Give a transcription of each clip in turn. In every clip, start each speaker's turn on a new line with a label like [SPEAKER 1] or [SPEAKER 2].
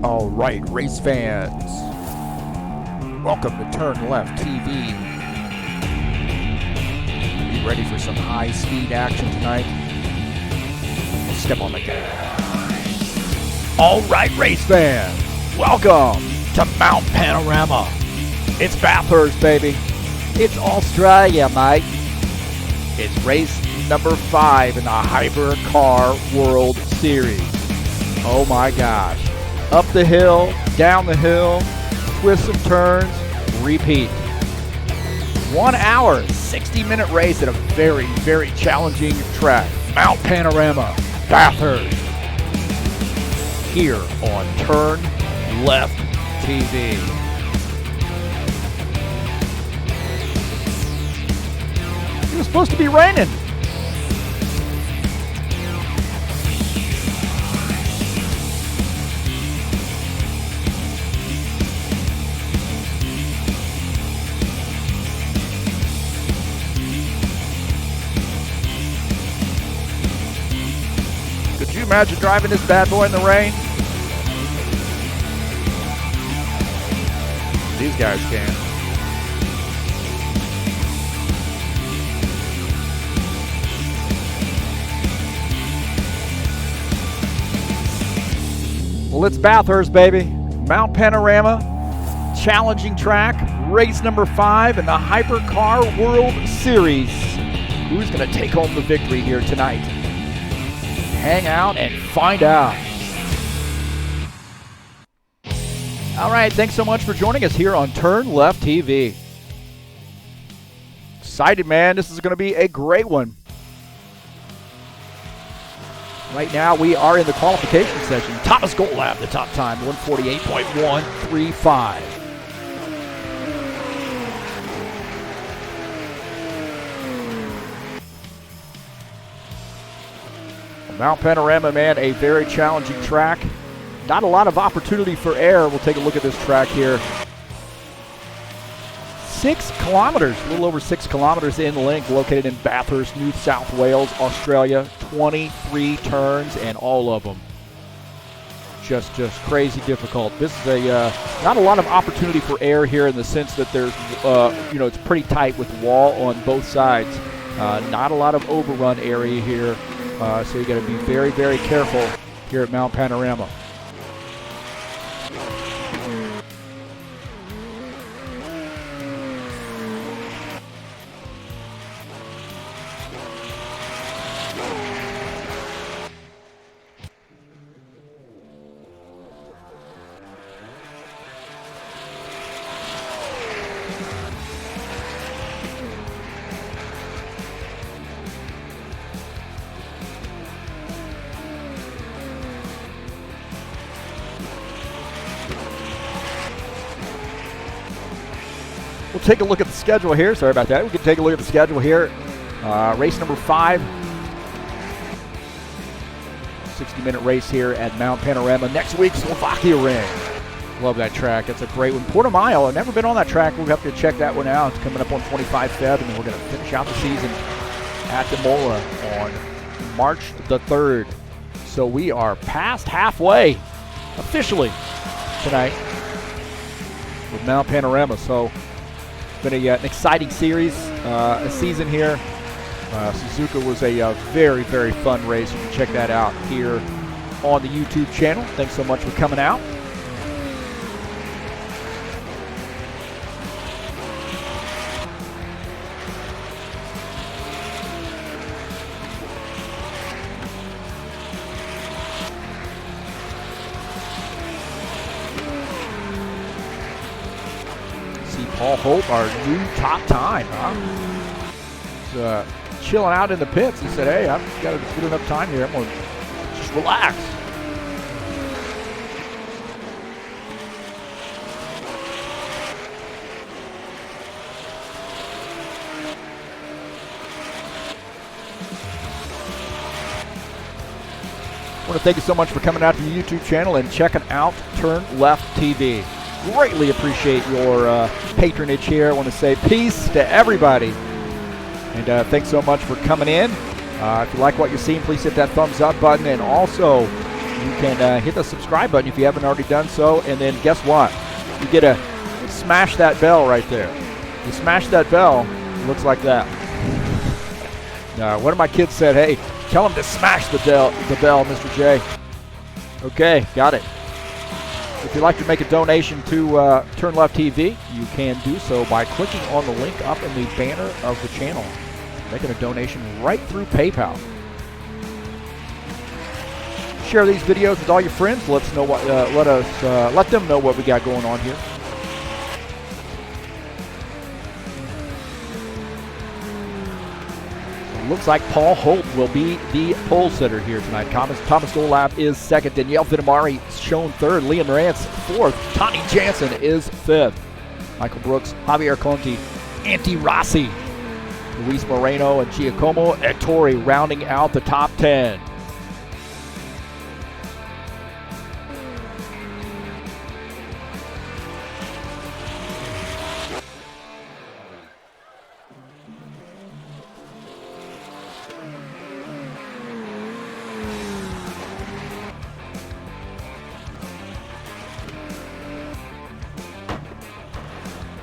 [SPEAKER 1] All right, race fans, welcome to TurnLeftTV. You ready for some high-speed action tonight? Let's step on the gas. All right, race fans, welcome to Mount Panorama. It's Bathurst, baby. It's Australia, mate. It's race number 5 in the Hypercar World Series. Oh my gosh. Up the hill, down the hill, twists and turns, repeat. 1 hour, 60-minute race at a very, very challenging track. Mount Panorama, Bathurst. Here on TurnLeftTV. It was supposed to be raining. Could you imagine driving this bad boy in the rain? These guys can. Well, it's Bathurst, baby. Mount Panorama, challenging track, race number 5 in the Hypercar World Series. Who's going to take home the victory here tonight? Hang out and find out. All right, thanks so much for joining us here on TurnLeftTV. Excited, man. This is going to be a great one. Right now, we are in the qualification session. Thomas Golab, the top time, 148.135. Mount Panorama, man, a very challenging track. Not a lot of opportunity for air. We'll take a look at this track here. 6 kilometers, a little over 6 kilometers in length, located in Bathurst, New South Wales, Australia. 23 turns, and all of them just crazy difficult. This is not a lot of opportunity for air here in the sense that there's, it's pretty tight with wall on both sides. Not a lot of overrun area here, so you got to be very, very careful here at Mount Panorama. We'll take a look at the schedule here. Sorry about that. We can take a look at the schedule here. Race number 5. 60-minute race here at Mount Panorama. Next week, Slovakia Ring. Love that track. That's a great one. Portimao, I've never been on that track. We'll have to check that one out. It's coming up on 25 Feb, and then we're going to finish out the season at the Mola on March the 3rd. So we are past halfway, officially, tonight with Mount Panorama. So been an exciting series, a season here. Suzuka was a very, very fun race. You can check that out here on the YouTube channel. Thanks so much for coming out. Paul Hope, our new top time, huh? He's chilling out in the pits. He said, hey, I've got good enough time here. I'm going to just relax. I want to thank you so much for coming out to the YouTube channel and checking out TurnLeftTV. Greatly appreciate your patronage here. I want to say peace to everybody. And thanks so much for coming in. If you like what you're seeing, please hit that thumbs up button. And also, you can hit the subscribe button if you haven't already done so. And then guess what? You get to smash that bell right there. You smash that bell, it looks like that. One of my kids said, hey, tell him to smash the bell, Mr. J. Okay, got it. If you'd like to make a donation to TurnLeftTV, you can do so by clicking on the link up in the banner of the channel. Making a donation right through PayPal. Share these videos with all your friends. Let them know what we got going on here. Looks like Paul Holt will be the pole sitter here tonight. Thomas Golab is second. Danielle Vitamari shown third. Liam Rance fourth. Tani Jansen is fifth. Michael Brooks, Javier Conti, Antti Rossi, Luis Moreno, and Giacomo Ettore rounding out the top 10.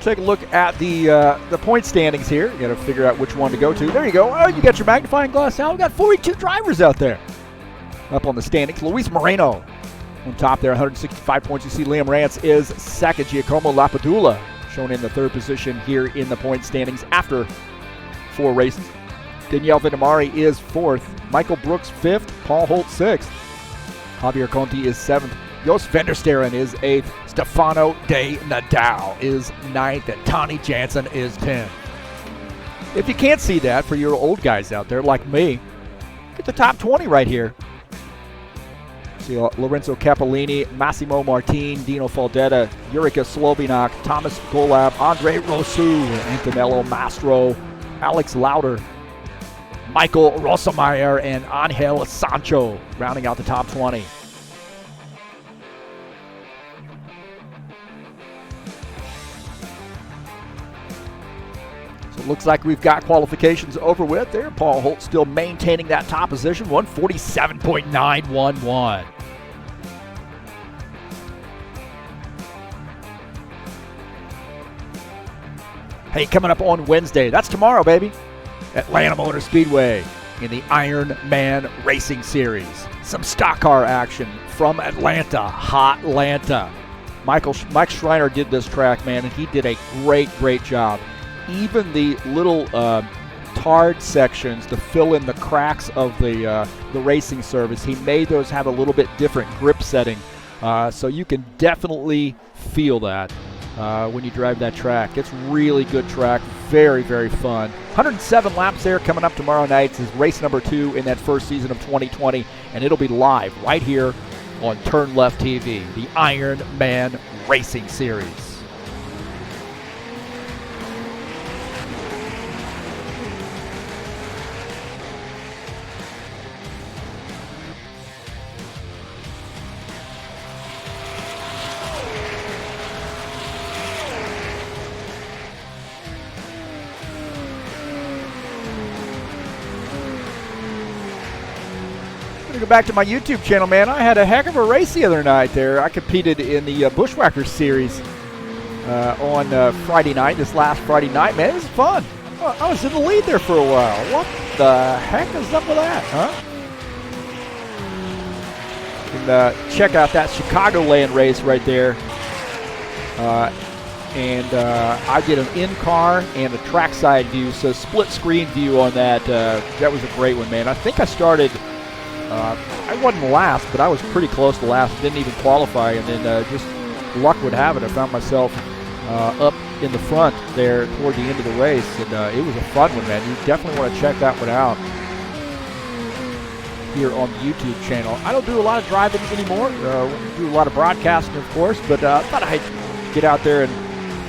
[SPEAKER 1] Take a look at the point standings here. You got to figure out which one to go to. There you go. Oh, you got your magnifying glass out. We got 42 drivers out there. Up on the standings, Luis Moreno on top there, 165 points. You see Liam Rance is second. Giacomo Lapadula shown in the third position here in the point standings after 4 races. Danielle Vitamari is fourth. Michael Brooks fifth. Paul Holt sixth. Javier Conti is seventh. Jos Vendersteren is 8th. Stefano De Nadal is 9th. And Tani Jansen is 10th. If you can't see that for your old guys out there like me, get the top 20 right here. See Lorenzo Capellini, Massimo Martin, Dino Faldetta, Jurika Slovinak, Thomas Golab, Andre Rosu, Antonello Mastro, Alex Lauder, Michael Rosemeyer, and Angel Sancho rounding out the top 20. It looks like we've got qualifications over with there. Paul Holt still maintaining that top position, 147.911. Hey, coming up on Wednesday, that's tomorrow, baby, Atlanta Motor Speedway in the Iron Man Racing Series. Some stock car action from Atlanta, Hotlanta. Mike Schreiner did this track, man, and he did a great job. Even the little tarred sections to fill in the cracks of the racing surface, he made those have a little bit different grip setting. So you can definitely feel that when you drive that track. It's really good track, very fun. 107 laps there coming up tomorrow night. This is race number 2 in that first season of 2020, and it'll be live right here on TurnLeftTV, the Iron Man Racing Series. Go back to my YouTube channel, man. I had a heck of a race the other night there. I competed in the Bushwhackers series on Friday night, this last Friday night, man. It was fun. I was in the lead there for a while. What the heck is up with that, huh? And check out that Chicagoland race right there. I did an in-car and a trackside view, so split screen view on that. That was a great one, man. I think I started... I wasn't last, but I was pretty close to last. Didn't even qualify, and then just luck would have it, I found myself up in the front there toward the end of the race, and it was a fun one, man. You definitely want to check that one out here on the YouTube channel. I don't do a lot of driving anymore. Do a lot of broadcasting, of course, but thought I'd get out there and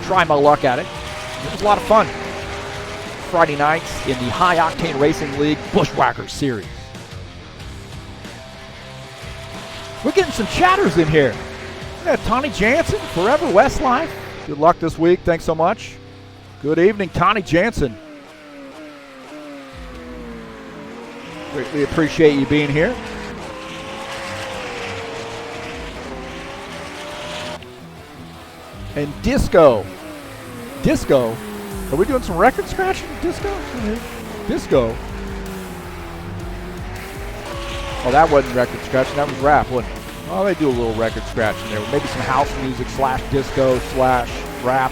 [SPEAKER 1] try my luck at it. It was a lot of fun. Friday nights in the High Octane Racing League Bushwhackers Series. We're getting some chatters in here. We got Tani Jansen, Forever Westlife. Good luck this week. Thanks so much. Good evening, Tani Jansen. We appreciate you being here. And Disco. Disco? Are we doing some record scratching? Disco? Disco. Oh, that wasn't record scratching. That was rap, wasn't it? Oh, they do a little record scratching there. Maybe some house music / disco / rap.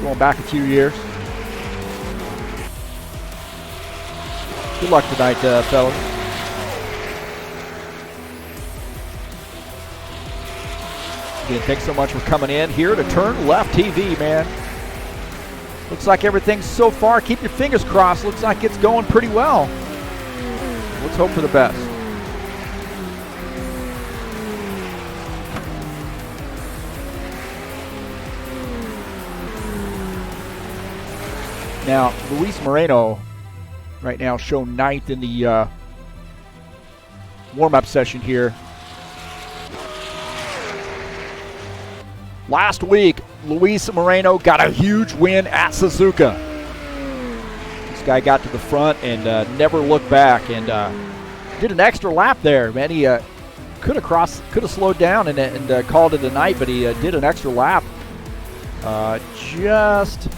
[SPEAKER 1] Going back a few years. Good luck tonight, fellas. Again, thanks so much for coming in here to TurnLeftTV, man. Looks like everything's so far. Keep your fingers crossed. Looks like it's going pretty well. Let's hope for the best. Now, Luis Moreno right now shown 9th in the warm-up session here. Last week, Luis Moreno got a huge win at Suzuka. This guy got to the front and never looked back, and did an extra lap there. Man, he could have slowed down and called it a night, but he did an extra lap. Just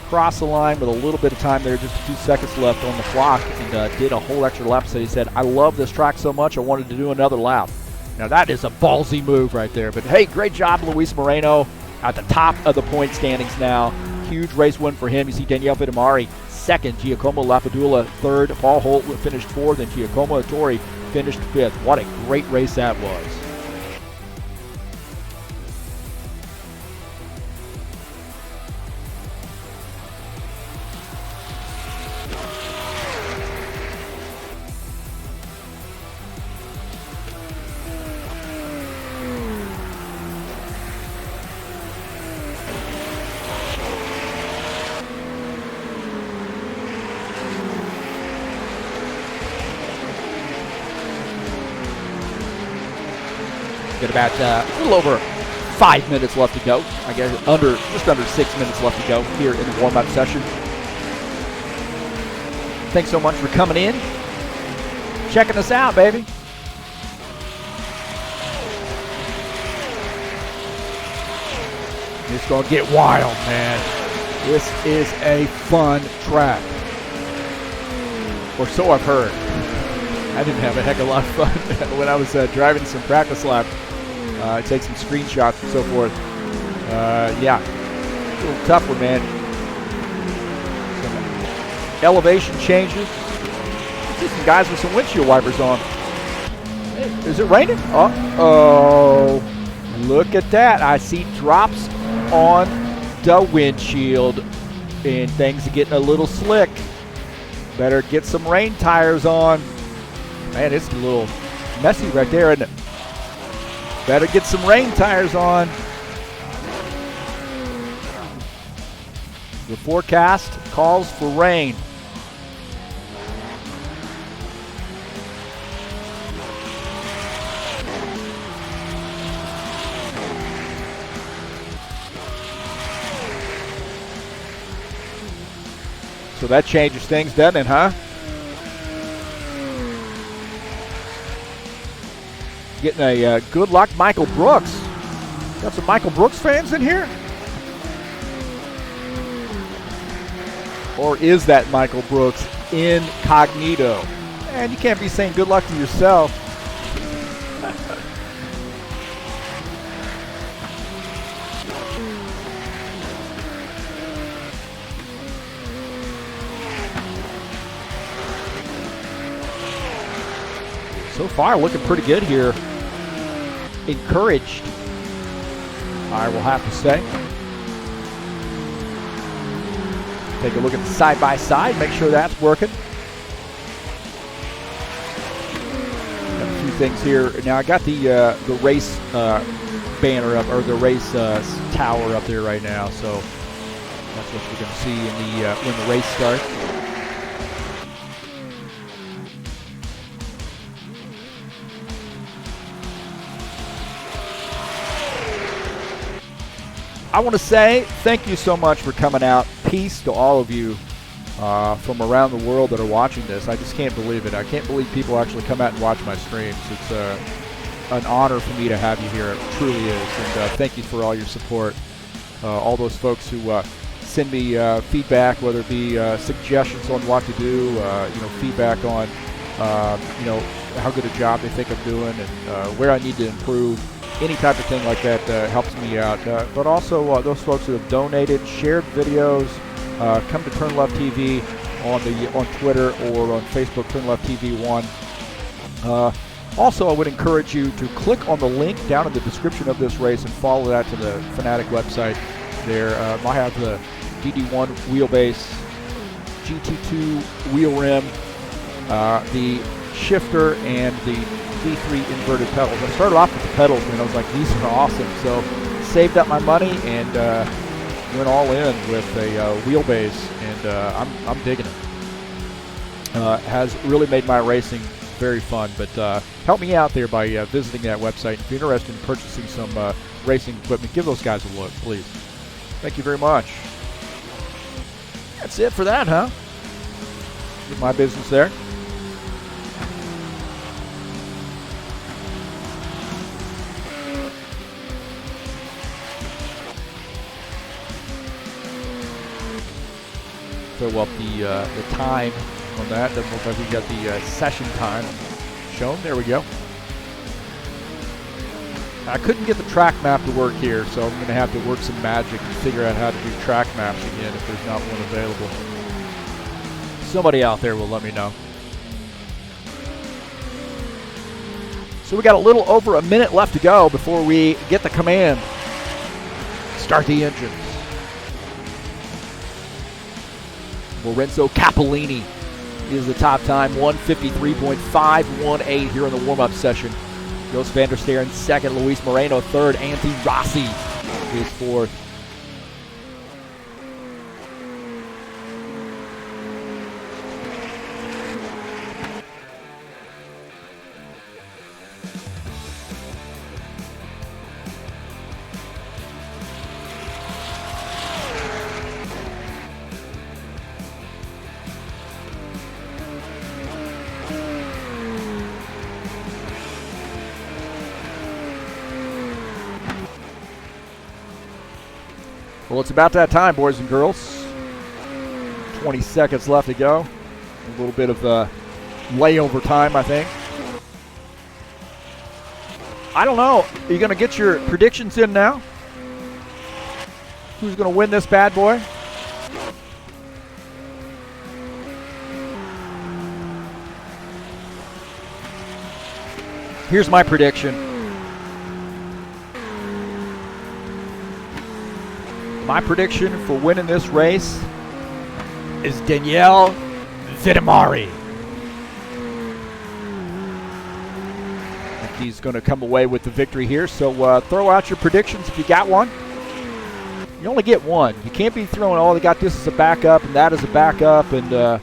[SPEAKER 1] crossed the line with a little bit of time there, just a few seconds left on the clock, and did a whole extra lap. So he said, I love this track so much, I wanted to do another lap. Now that is a ballsy move right there. But hey, great job, Luis Moreno, at the top of the point standings now. Huge race win for him. You see Daniele Vittamari second, Giacomo Lapadula third, Paul Holt finished fourth, and Giacomo Ettori finished fifth. What a great race that was. Got about a little over 5 minutes left to go. I guess just under 6 minutes left to go here in the warm-up session. Thanks so much for coming in, checking us out, baby. It's gonna get wild, man. This is a fun track, or so I've heard. I didn't have a heck of a lot of fun when I was driving some practice laps. Take some screenshots and so forth. Yeah, a little tough one, man. Some elevation changes. I see some guys with some windshield wipers on. Hey, is it raining? Oh, look at that. I see drops on the windshield, and things are getting a little slick. Better get some rain tires on. Man, it's a little messy right there, isn't it? Better get some rain tires on. The forecast calls for rain. So that changes things, doesn't it, huh? Getting a good luck Michael Brooks. Got some Michael Brooks fans in here? Or is that Michael Brooks incognito? And you can't be saying good luck to yourself. So far, looking pretty good here. Encouraged, I will have to say. Take a look at the side-by-side, make sure that's working. Got a few things here. Now, I got the race banner up, or the race tower up there right now, so that's what you're going to see in the when the race starts. I want to say thank you so much for coming out. Peace to all of you from around the world that are watching this. I just can't believe it. I can't believe people actually come out and watch my streams. an honor for me to have you here. It truly is. And thank you for all your support. All those folks who send me feedback, whether it be suggestions on what to do, feedback on how good a job they think I'm doing, and where I need to improve. Any type of thing like that helps me out. But also those folks who have donated, shared videos, come to TurnLeftTV on Twitter or on Facebook, TurnLeftTV1. Also, I would encourage you to click on the link down in the description of this race and follow that to the Fanatec website. There, I have the DD1 wheelbase, GT2 wheel rim, the shifter, and the V3 inverted pedals. I started off with the pedals and I was like, these are awesome. So saved up my money and went all in with a wheelbase, and I'm digging it. Has really made my racing very fun, but help me out there by visiting that website. If you're interested in purchasing some racing equipment, give those guys a look, please. Thank you very much. That's it for that, huh? Get my business there. Throw up the time on that. Doesn't look like we got the session time shown. There we go. I couldn't get the track map to work here, so I'm going to have to work some magic and figure out how to do track maps again if there's not one available. Somebody out there will let me know. So we got a little over a minute left to go before we get the command. Start the engines. Lorenzo Cappellini is the top time, 1:53.518 here in the warm-up session. Jos van der Ster in second, Luis Moreno third, Antti Rossi is fourth. Well, it's about that time, boys and girls. 20 seconds left to go. A little bit of layover time, I think. I don't know. Are you going to get your predictions in now? Who's going to win this bad boy? Here's my prediction. My prediction for winning this race is Daniele Vittimari. I think he's going to come away with the victory here, so throw out your predictions if you got one. You only get one. You can't be throwing, oh, they got this as a backup and that as a backup. And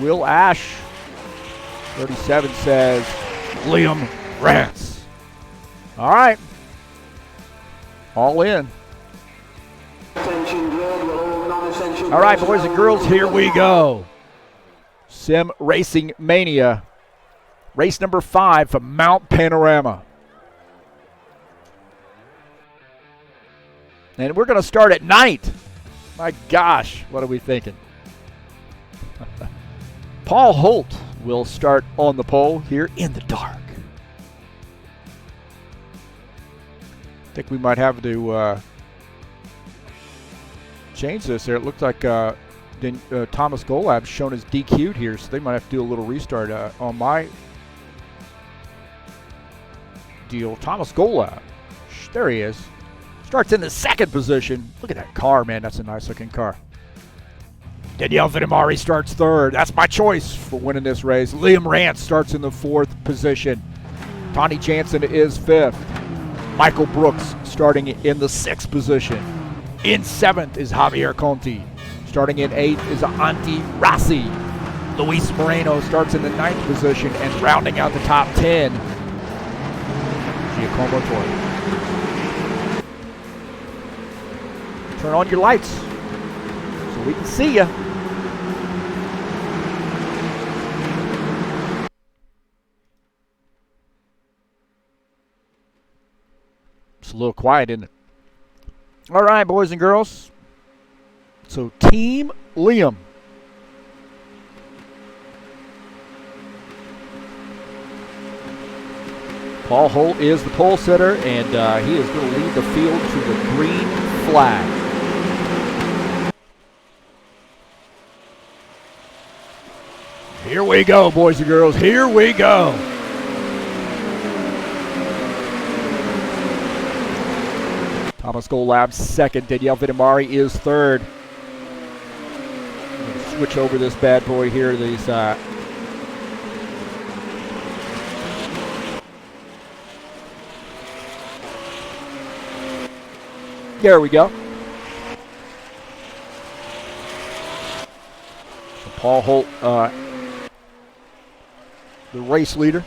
[SPEAKER 1] Will Ash, 37, says Liam Rance. All right. All in. All right, boys and girls, here we go. Sim Racing Mania. Race number 5 from Mount Panorama. And we're going to start at night. My gosh, what are we thinking? Paul Holt will start on the pole here in the dark. I think we might have to change this there. It looked like Thomas Golab's shown as DQ'd here, so they might have to do a little restart on my deal. Thomas Golab, there he is. Starts in the second position. Look at that car, man. That's a nice looking car. Daniele Vittimari starts third. That's my choice for winning this race. Liam Rance starts in the fourth position. Tawny Jansen is fifth. Michael Brooks starting in the sixth position. In seventh is Javier Conti. Starting in eighth is Antti Rossi. Luis Moreno starts in the ninth position, and rounding out the top 10, Giacomo Torri. Turn on your lights so we can see you. It's a little quiet, isn't it? All right, boys and girls. So, Team Liam. Paul Holt is the pole sitter, and he is going to lead the field to the green flag. Here we go, boys and girls. Here we go. Thomas Golab second. Danielle Vitamari is third. I'm going to switch over this bad boy here. These there we go. So Paul Holt, the race leader.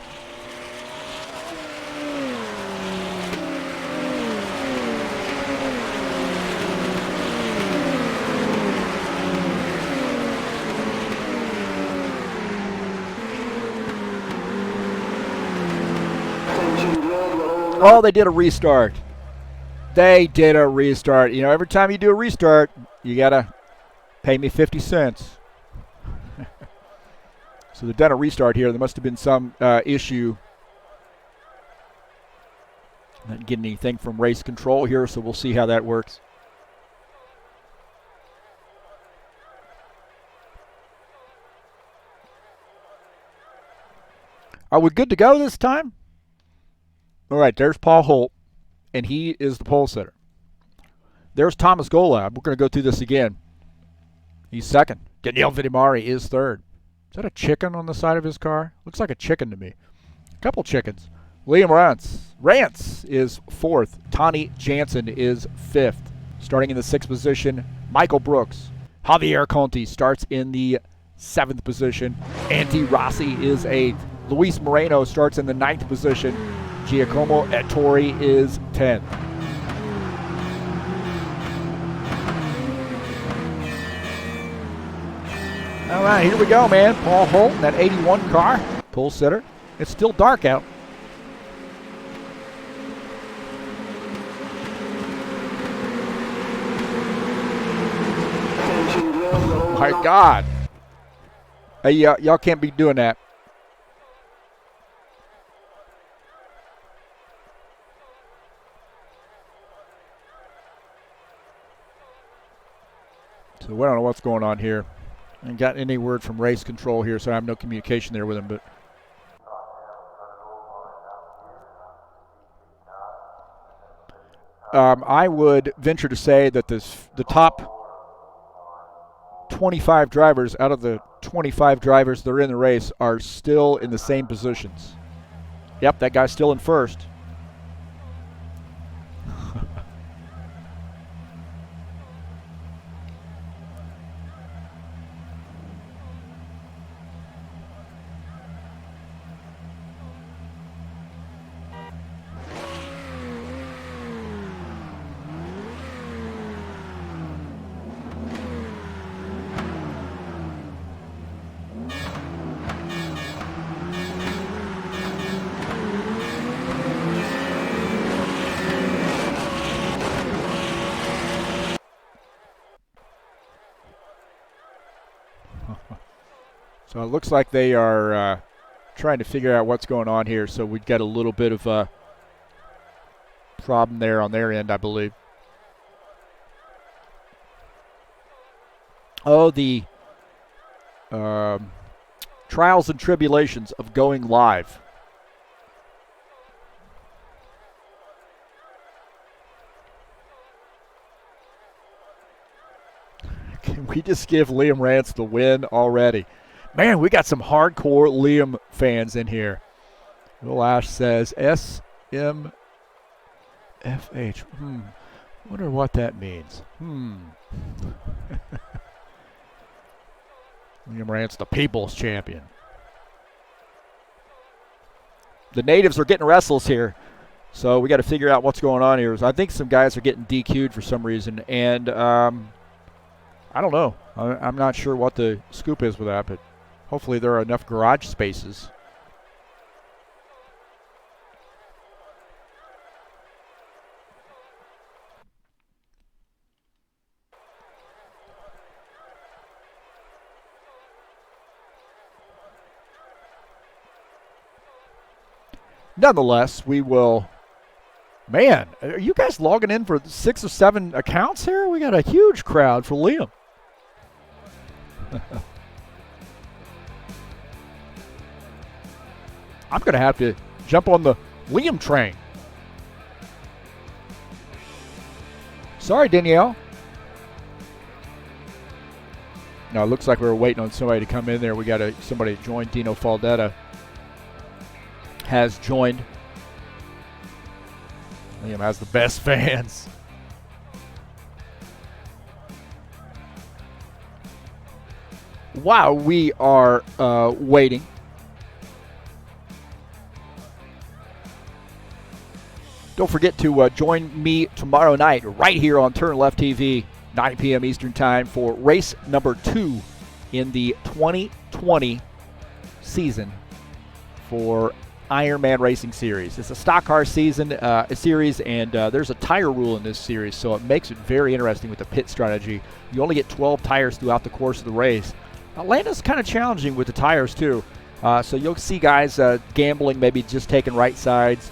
[SPEAKER 1] Oh, they did a restart. They did a restart. You know, every time you do a restart, you got to pay me 50 cents. So they've done a restart here. There must have been some issue. Not getting anything from race control here, so we'll see how that works. Are we good to go this time? All right, there's Paul Holt, and he is the pole sitter. There's Thomas Golab. We're going to go through this again. He's second. Danielle Vitamari is third. Is that a chicken on the side of his car? Looks like a chicken to me. A couple chickens. Liam Rance is fourth. Tawny Jansen is fifth. Starting in the sixth position, Michael Brooks. Javier Conti starts in the seventh position. Andy Rossi is eighth. Luis Moreno starts in the ninth position. Giacomo Ettore is 10th. All right, here we go, man. Paul Holt in that 81 car. Pole sitter. It's still dark out. Oh my God. Hey, y'all can't be doing that. So we don't know what's going on here. I ain't got any word from race control here, so I have no communication there with him. But I would venture to say that the top 25 drivers out of the 25 drivers that are in the race are still in the same positions. Yep, that guy's still in first. So it looks like they are trying to figure out what's going on here. So we've got a little bit of a problem there on their end, I believe. Oh, the trials and tribulations of going live. Can we just give Liam Rance the win already? Man, we got some hardcore Liam fans in here. Will Ash says SMFH. Wonder what that means. Liam Rance, the people's champion. The natives are getting restless here. So we got to figure out what's going on here. I think some guys are getting DQ'd for some reason. And I don't know. I'm not sure what the scoop is with that, but hopefully there are enough garage spaces. nonetheless, we will. Man, are you guys logging in for 6 or 7 accounts here? We got a huge crowd for Liam. I'm going to have to jump on the Liam train. Sorry, Danielle. No, it looks like we were waiting on somebody to come in there. We got somebody to join. Dino Faldetta has joined. Liam has the best fans. While we are waiting, don't forget to join me tomorrow night right here on TurnLeftTV, 9 p.m. Eastern Time for race number 2 in the 2020 season for Ironman Racing Series. It's a stock car series, and there's a tire rule in this series, so it makes it very interesting with the pit strategy. You only get 12 tires throughout the course of the race. Atlanta's kind of challenging with the tires too, so you'll see guys gambling, maybe just taking right sides,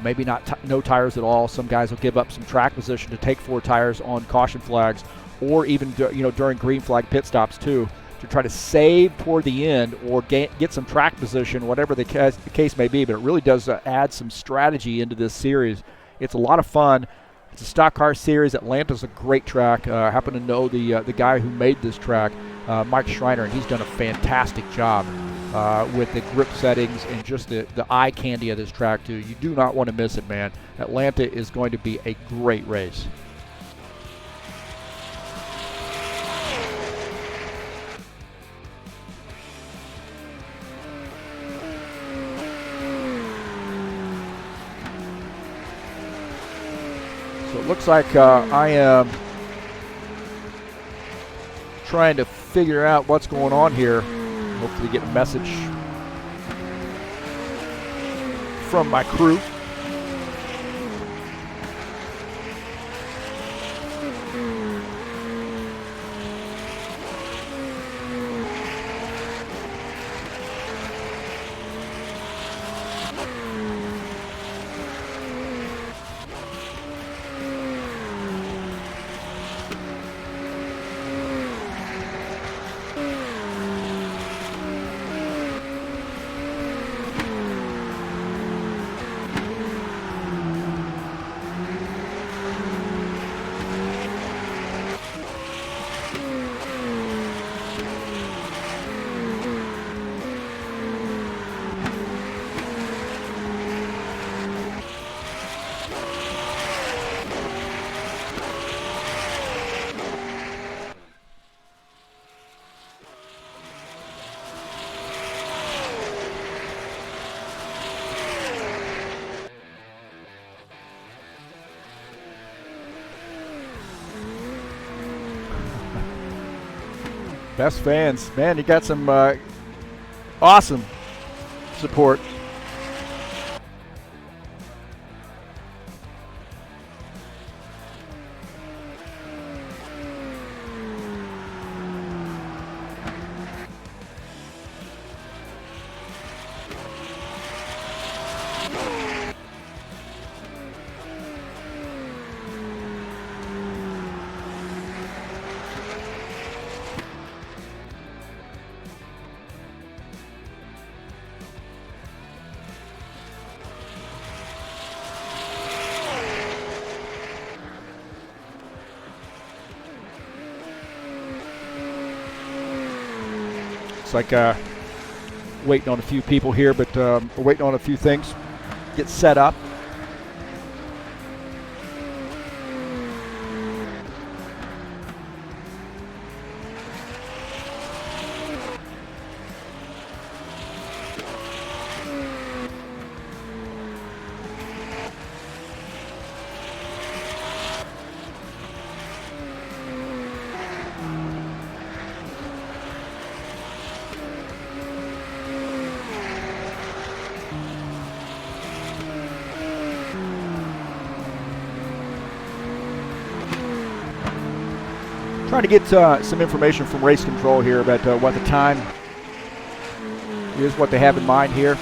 [SPEAKER 1] maybe no tires at all. Some guys will give up some track position to take 4 tires on caution flags, or even during green flag pit stops too, to try to save toward the end or get some track position, whatever the case may be. But it really does add some strategy into this series. It's a lot of fun. It's a stock car series. Atlanta's a great track. I happen to know the guy who made this track, Mike Schreiner, and he's done a fantastic job with the grip settings and just the eye candy of this track too. You do not want to miss it, man. Atlanta is going to be a great race. So it looks like I am trying to figure out what's going on here. Hopefully get a message from my crew. Best fans. Man, you got some awesome support. Looks like waiting on a few people here, but we're waiting on a few things get set up. Trying to get some information from race control here about what the time is, what they have in mind here.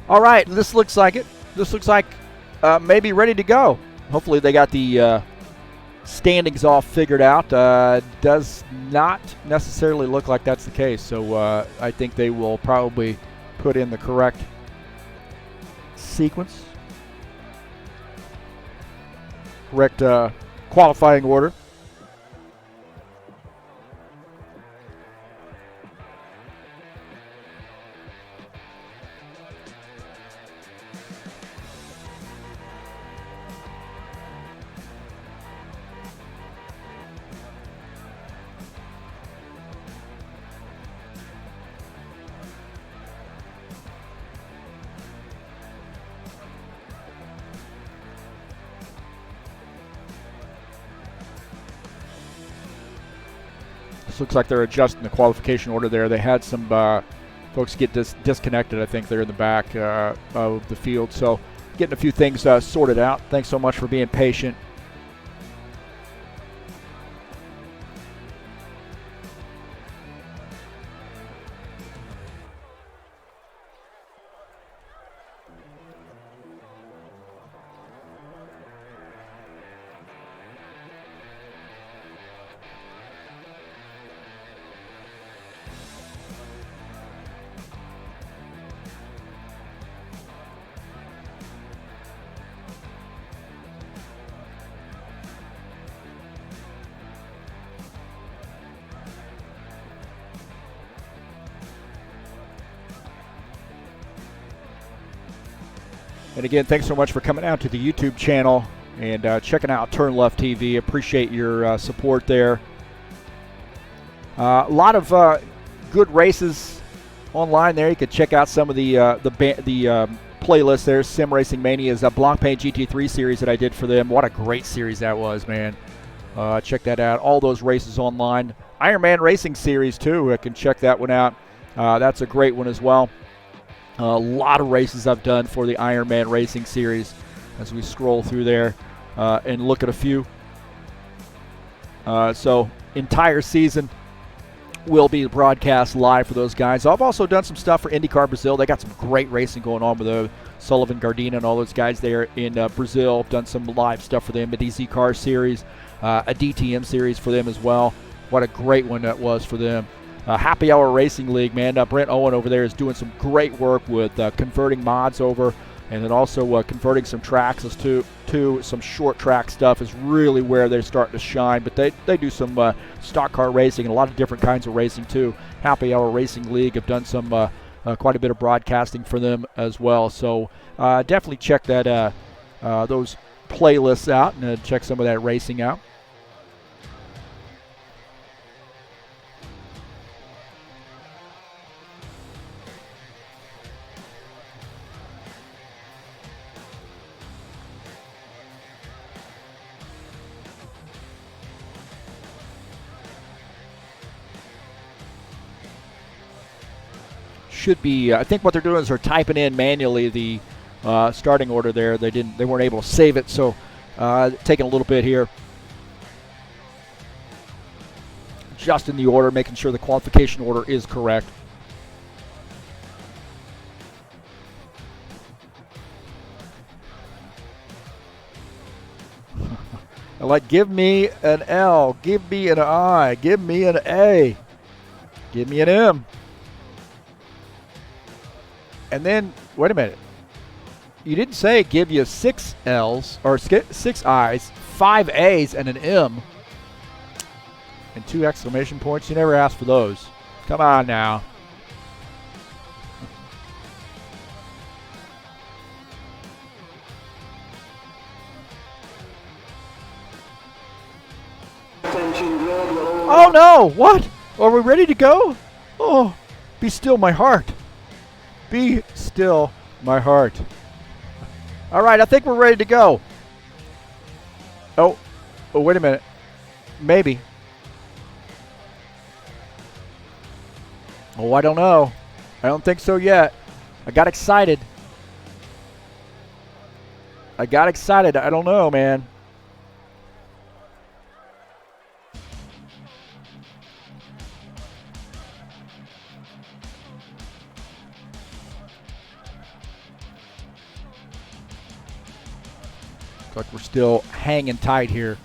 [SPEAKER 1] All right, this looks like it. This looks like maybe ready to go. Hopefully they got the standings all figured out. Does not necessarily look like that's the case. So I think they will probably put in the correct sequence, correct qualifying order. This looks like they're adjusting the qualification order there. They had some folks get disconnected, I think. They're in the back of the field. So getting a few things sorted out. Thanks so much for being patient. And again, thanks so much for coming out to the YouTube channel and checking out TurnLeftTV. Appreciate your support there. A lot of good races online there. You could check out some of the playlist there. Sim Racing Mania's Blancpain GT3 series that I did for them. What a great series that was, man. Check that out. All those races online. Ironman Racing Series, too. I can check that one out. That's a great one as well. A lot of races I've done for the Ironman Racing Series as we scroll through there and look at a few. So entire season will be broadcast live for those guys. I've also done some stuff for IndyCar Brazil. They got some great racing going on with Sullivan, Gardena, and all those guys there in Brazil. I've done some live stuff for them, a DZ Car Series, a DTM Series for them as well. What a great one that was for them. Happy Hour Racing League, man. Brent Owen over there is doing some great work with converting mods over and then also converting some tracks to some short track stuff is really where they're starting to shine. But they do some stock car racing and a lot of different kinds of racing too. Happy Hour Racing League have done some quite a bit of broadcasting for them as well. So definitely check that those playlists out and check some of that racing out. Should be. I think what they're doing is they're typing in manually the starting order there. They weren't able to save it, so taking a little bit here. Adjusting the order, making sure the qualification order is correct. Like, give me an L, give me an I, give me an A, give me an M. And then, wait a minute. You didn't say give you 6 L's or 6 I's, 5 A's, and an M, and 2 exclamation points. You never asked for those. Come on now. Oh no! What? Are we ready to go? Oh, be still my heart. Be still my heart. All right, I think we're ready to go. Oh, wait a minute. Maybe. Oh, I don't know. I don't think so yet. I got excited. I don't know, man. Looks like we're still hanging tight here.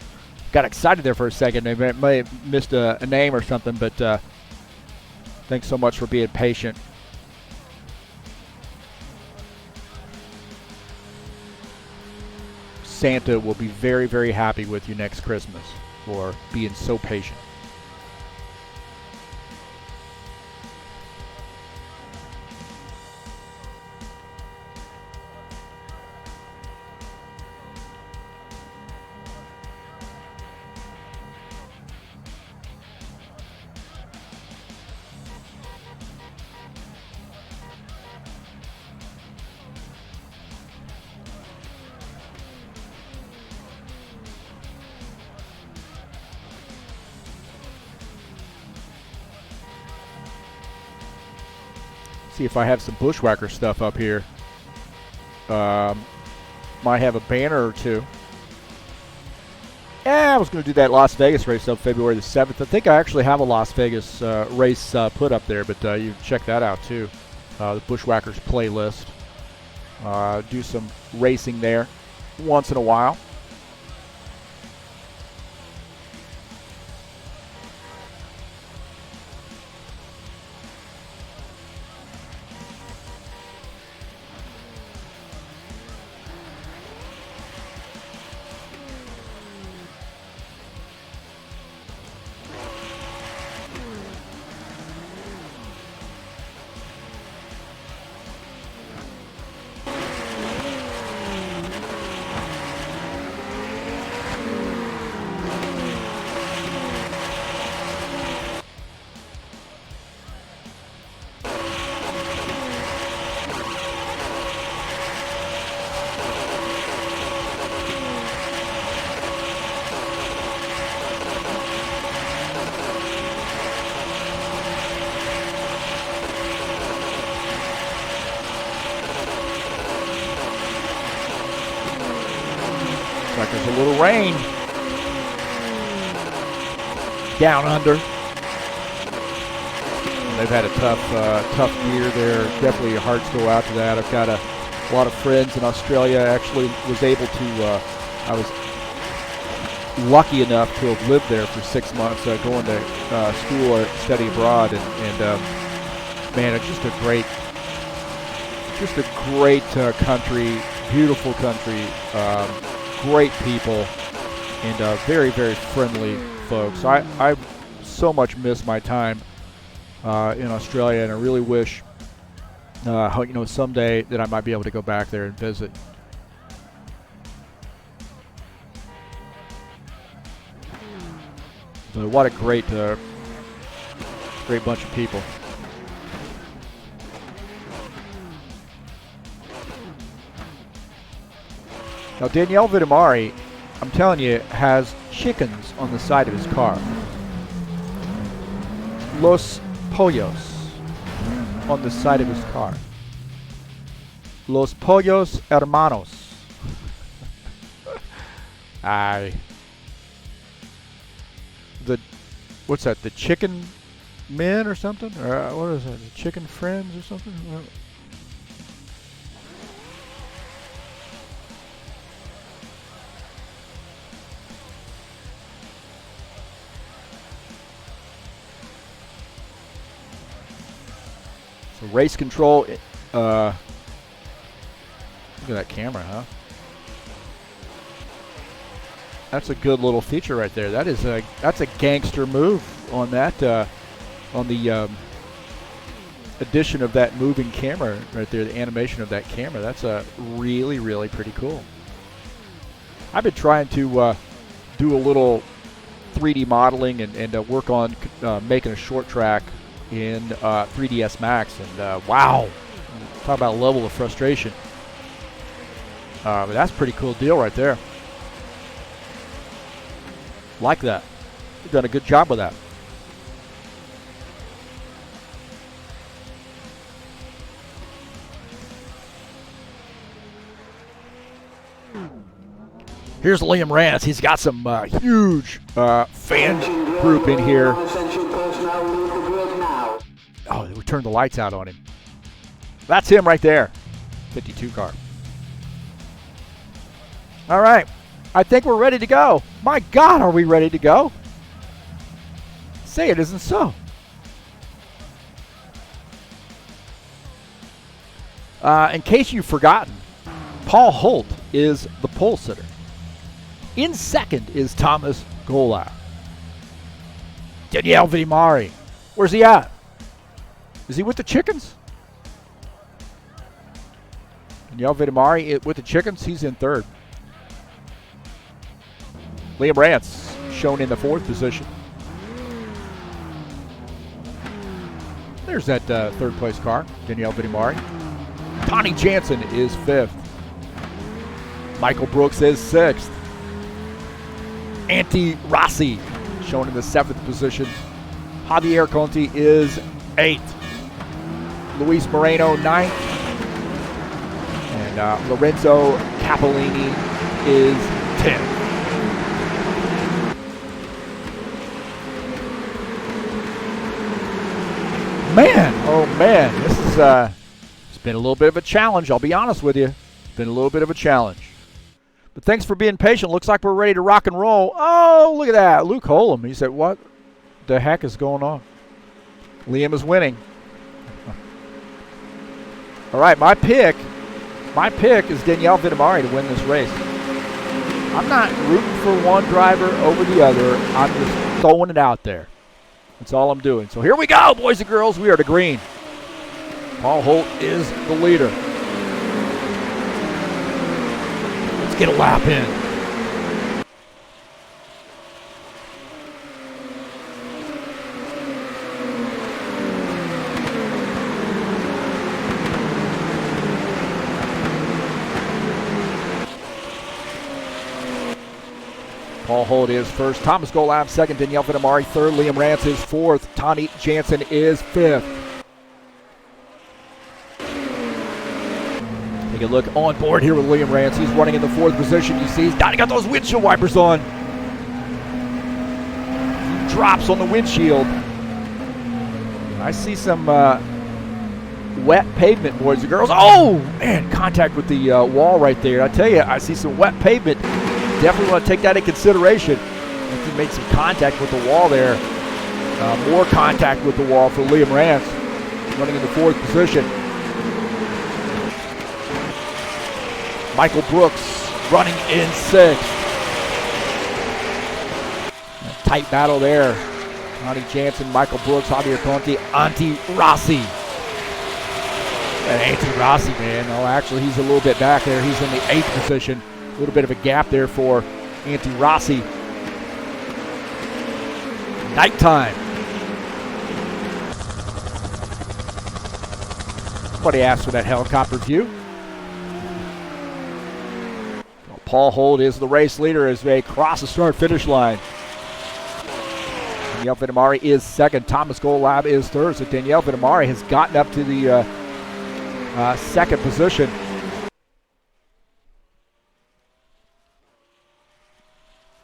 [SPEAKER 1] Got excited there for a second. I may have missed a name or something, but thanks so much for being patient. Santa will be very, very happy with you next Christmas for being so patient. See if I have some bushwhacker stuff up here. Might have a banner or two. I was going to do that Las Vegas race up February the 7th. I think I actually have a Las Vegas race put up there, but you can check that out too. The Bushwhackers playlist. Do some racing there once in a while. Like there's a little rain down under. They've had a tough year there. Definitely your hearts go out to that. I've got a lot of friends in Australia. Actually was able to, I was lucky enough to have lived there for 6 months going to school or study abroad. And man, it's just a great country, beautiful country. Great people and very, very friendly folks. I so much miss my time in Australia, and I really wish, someday that I might be able to go back there and visit. But what a great bunch of people. Now, Daniele Vitamari, I'm telling you, has chickens on the side of his car. Los pollos on the side of his car. Los pollos hermanos. What's that? The chicken men or something? Or what is that? The chicken friends or something? So race control, look at that camera, huh? That's a good little feature right there. That's a gangster move on that, on the addition of that moving camera right there, the animation of that camera. That's really, really pretty cool. I've been trying to do a little 3D modeling and work on making a short track in 3ds Max, and wow, talk about a level of frustration. But that's a pretty cool deal right there. Like that. You've done a good job with that. Here's Liam Rance. He's got some huge fan group in here. Oh, we turned the lights out on him. That's him right there. 52 car. All right. I think we're ready to go. My God, are we ready to go? Say it isn't so. In case you've forgotten, Paul Holt is the pole sitter. In second is Thomas Golab. Daniele Vidimari. Where's he at? Is he with the chickens? Daniele Vidimari with the chickens. He's in third. Liam Rance shown in the fourth position. There's that third place car, Daniele Vidimari. Tony Jansen is fifth. Michael Brooks is sixth. Antti Rossi shown in the seventh position. Javier Conti is eighth. Luis Moreno ninth. And Lorenzo Capellini is 10th. Man, oh man, this is it's been a little bit of a challenge, I'll be honest with you. It's been a little bit of a challenge. But thanks for being patient. Looks like we're ready to rock and roll. Oh, look at that. Luke Holm. He said, what the heck is going on? Liam is winning. All right, my pick is Daniele Vidimari to win this race. I'm not rooting for one driver over the other. I'm just throwing it out there. That's all I'm doing. So here we go, boys and girls. We are to green. Paul Holt is the leader. Let's get a lap in. Paul Holt is first. Thomas Golab second. Daniele Vidimari third. Liam Rance is fourth. Tony Jansen is fifth. Take a look on board here with Liam Rance. He's running in the fourth position. You see, he's got those windshield wipers on. Drops on the windshield. I see some wet pavement, boys and girls. Oh, man, contact with the wall right there. I tell you, I see some wet pavement. Definitely want to take that in consideration. If he made some contact with the wall there. More contact with the wall for Liam Rance, running in the fourth position. Michael Brooks running in sixth. A tight battle there. Tony Jansen, Michael Brooks, Javier Conti, Antti Rossi. And Antti Rossi, man. Oh, actually, he's a little bit back there. He's in the eighth position. A little bit of a gap there for Antti Rossi. Nighttime. Somebody asked for that helicopter view. Well, Paul Holt is the race leader as they cross the start-finish line. Daniele Vidimari is second. Thomas Golab is third. So Daniele Vidimari has gotten up to the second position.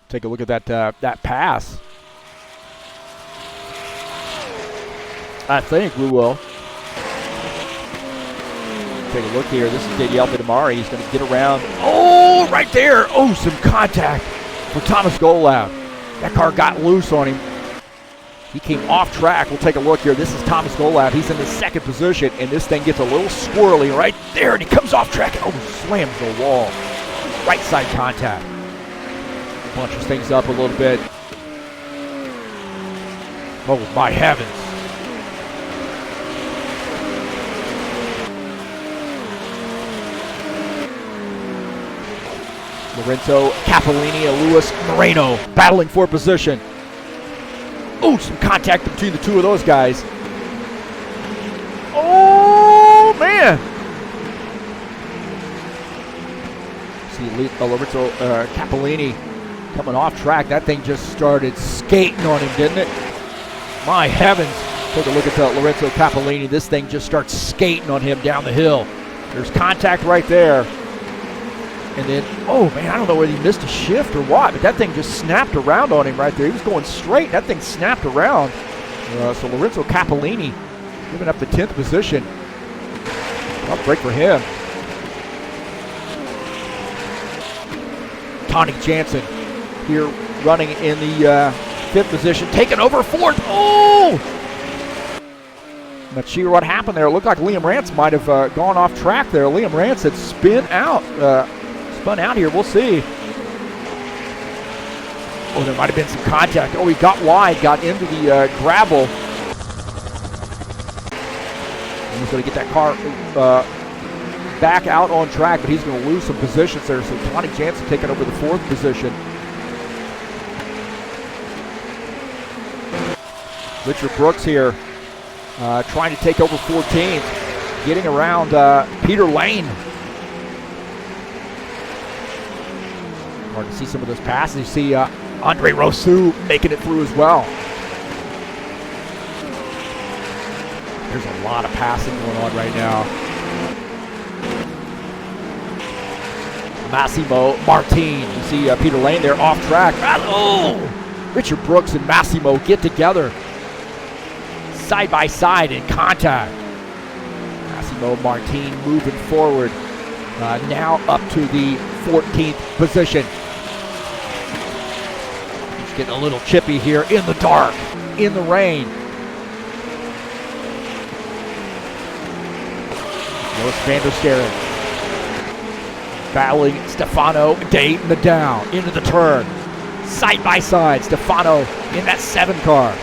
[SPEAKER 1] Take a look at that pass. I think we will. Take a look here. This is Daniele Vidimari. He's going to get around. Oh, right there. Oh, some contact for Thomas Golab. That car got loose on him. He came off track. We'll take a look here. This is Thomas Golab. He's in the second position, and this thing gets a little squirrely right there, and he comes off track and slams the wall. Right side contact. Bunches things up a little bit. Oh, my heavens. Lorenzo Capellini and Luis Moreno battling for position. Oh, some contact between the two of those guys. Oh, man. See Lorenzo Capellini coming off track. That thing just started skating on him, didn't it? My heavens. Take a look at Lorenzo Capellini. This thing just starts skating on him down the hill. There's contact right there. And then, oh man, I don't know whether he missed a shift or what, but that thing just snapped around on him right there. He was going straight. That thing snapped around. So Lorenzo Capellini giving up the 10th position. Tough break for him. Tony Jansen here running in the fifth position, taking over fourth. Oh! Not sure what happened there. It looked like Liam Rance might have gone off track there. Liam Rance had spun out here. We'll see. Oh, there might have been some contact. Oh, he got wide, got into the gravel. And he's going to get that car back out on track, but he's going to lose some positions there. So Tony Jansen taking over the fourth position. Richard Brooks here trying to take over 14th, getting around Peter Lane. Hard to see some of those passes. You see Andre Rousseau making it through as well. There's a lot of passing going on right now. Massimo Martin. You see Peter Lane there off track. Oh! Richard Brooks and Massimo get together side by side in contact. Massimo Martin moving forward. Now up to the 14th position. He's getting a little chippy here in the dark, in the rain. Los van der Sterren battling Stefano Day in the down, into the turn. Side by side, Stefano in that 7 car.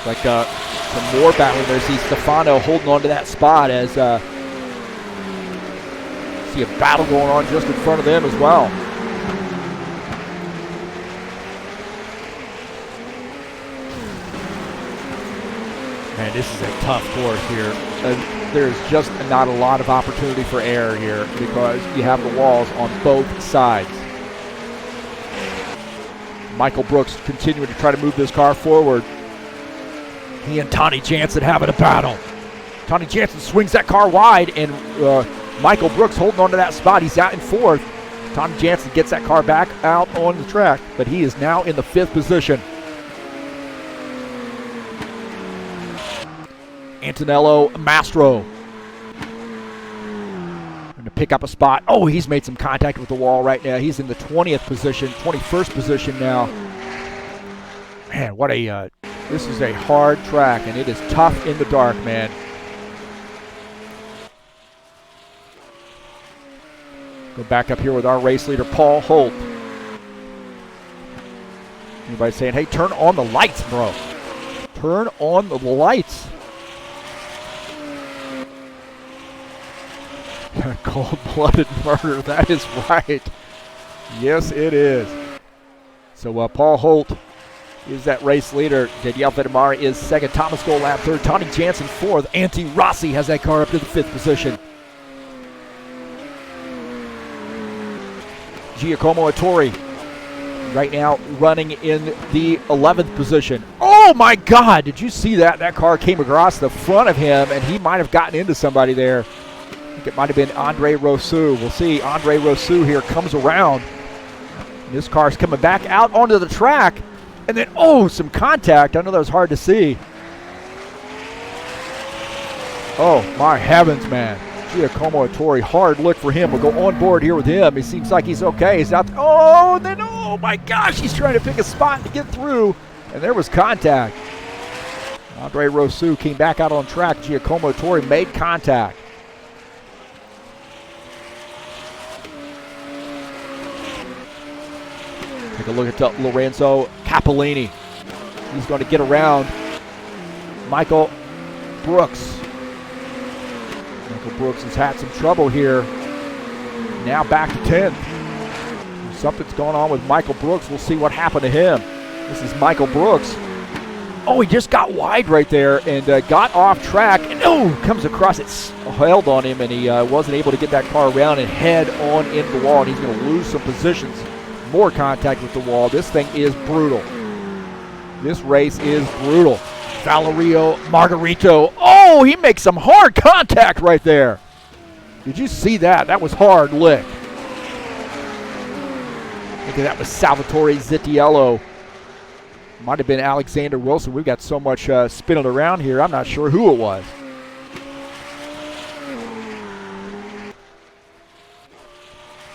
[SPEAKER 1] Like some more battling there. See Stefano holding on to that spot as see a battle going on just in front of them as well. Man, this is a tough course here. There's just not a lot of opportunity for error here because you have the walls on both sides. Michael Brooks continuing to try to move this car forward. He and Tony Jansen having a battle. Tony Jansen swings that car wide, and Michael Brooks holding on to that spot. He's out in fourth. Tony Jansen gets that car back out on the track, but he is now in the 5th position. Antonello Mastro going to pick up a spot. Oh, he's made some contact with the wall right now. He's in the 20th position, 21st position now. Man, what a this is a hard track, and it is tough in the dark, man. Go back up here with our race leader, Paul Holt. Anybody saying, hey, turn on the lights, bro. Turn on the lights. Cold-blooded murder, that is right. Yes, it is. So Paul Holt is that race leader. Daniel Vettimari is second. Thomas Golab third. Tony Jansen fourth. Antti Rossi has that car up to the 5th position. Giacomo Attore right now running in the 11th position. Oh my God, did you see that? That car came across the front of him and he might have gotten into somebody there. I think it might have been Andre Rousseau. We'll see. Andre Rousseau here comes around. This car's coming back out onto the track. And then, oh, some contact. I know that was hard to see. Oh, my heavens, man. Giacomo Attore, hard look for him. We'll go on board here with him. He seems like he's okay. He's out. Oh, then, oh, my gosh. He's trying to pick a spot to get through. And there was contact. Andre Rousseau came back out on track. Giacomo Attore made contact. Take a look at Lorenzo Capellini. He's going to get around Michael Brooks. Michael Brooks has had some trouble here. Now back to 10th. Something's going on with Michael Brooks. We'll see what happened to him. This is Michael Brooks. Oh, he just got wide right there and got off track. And oh, comes across. It's held on him, and he wasn't able to get that car around and head on into the wall. And he's going to lose some positions. More contact with the wall. This thing is brutal. This race is brutal. Valerio Margarito. Oh, he makes some hard contact right there. Did you see that? That was hard lick. I think that was Salvatore Zittiello. Might have been Alexander Wilson. We've got so much spinning around here. I'm not sure who it was.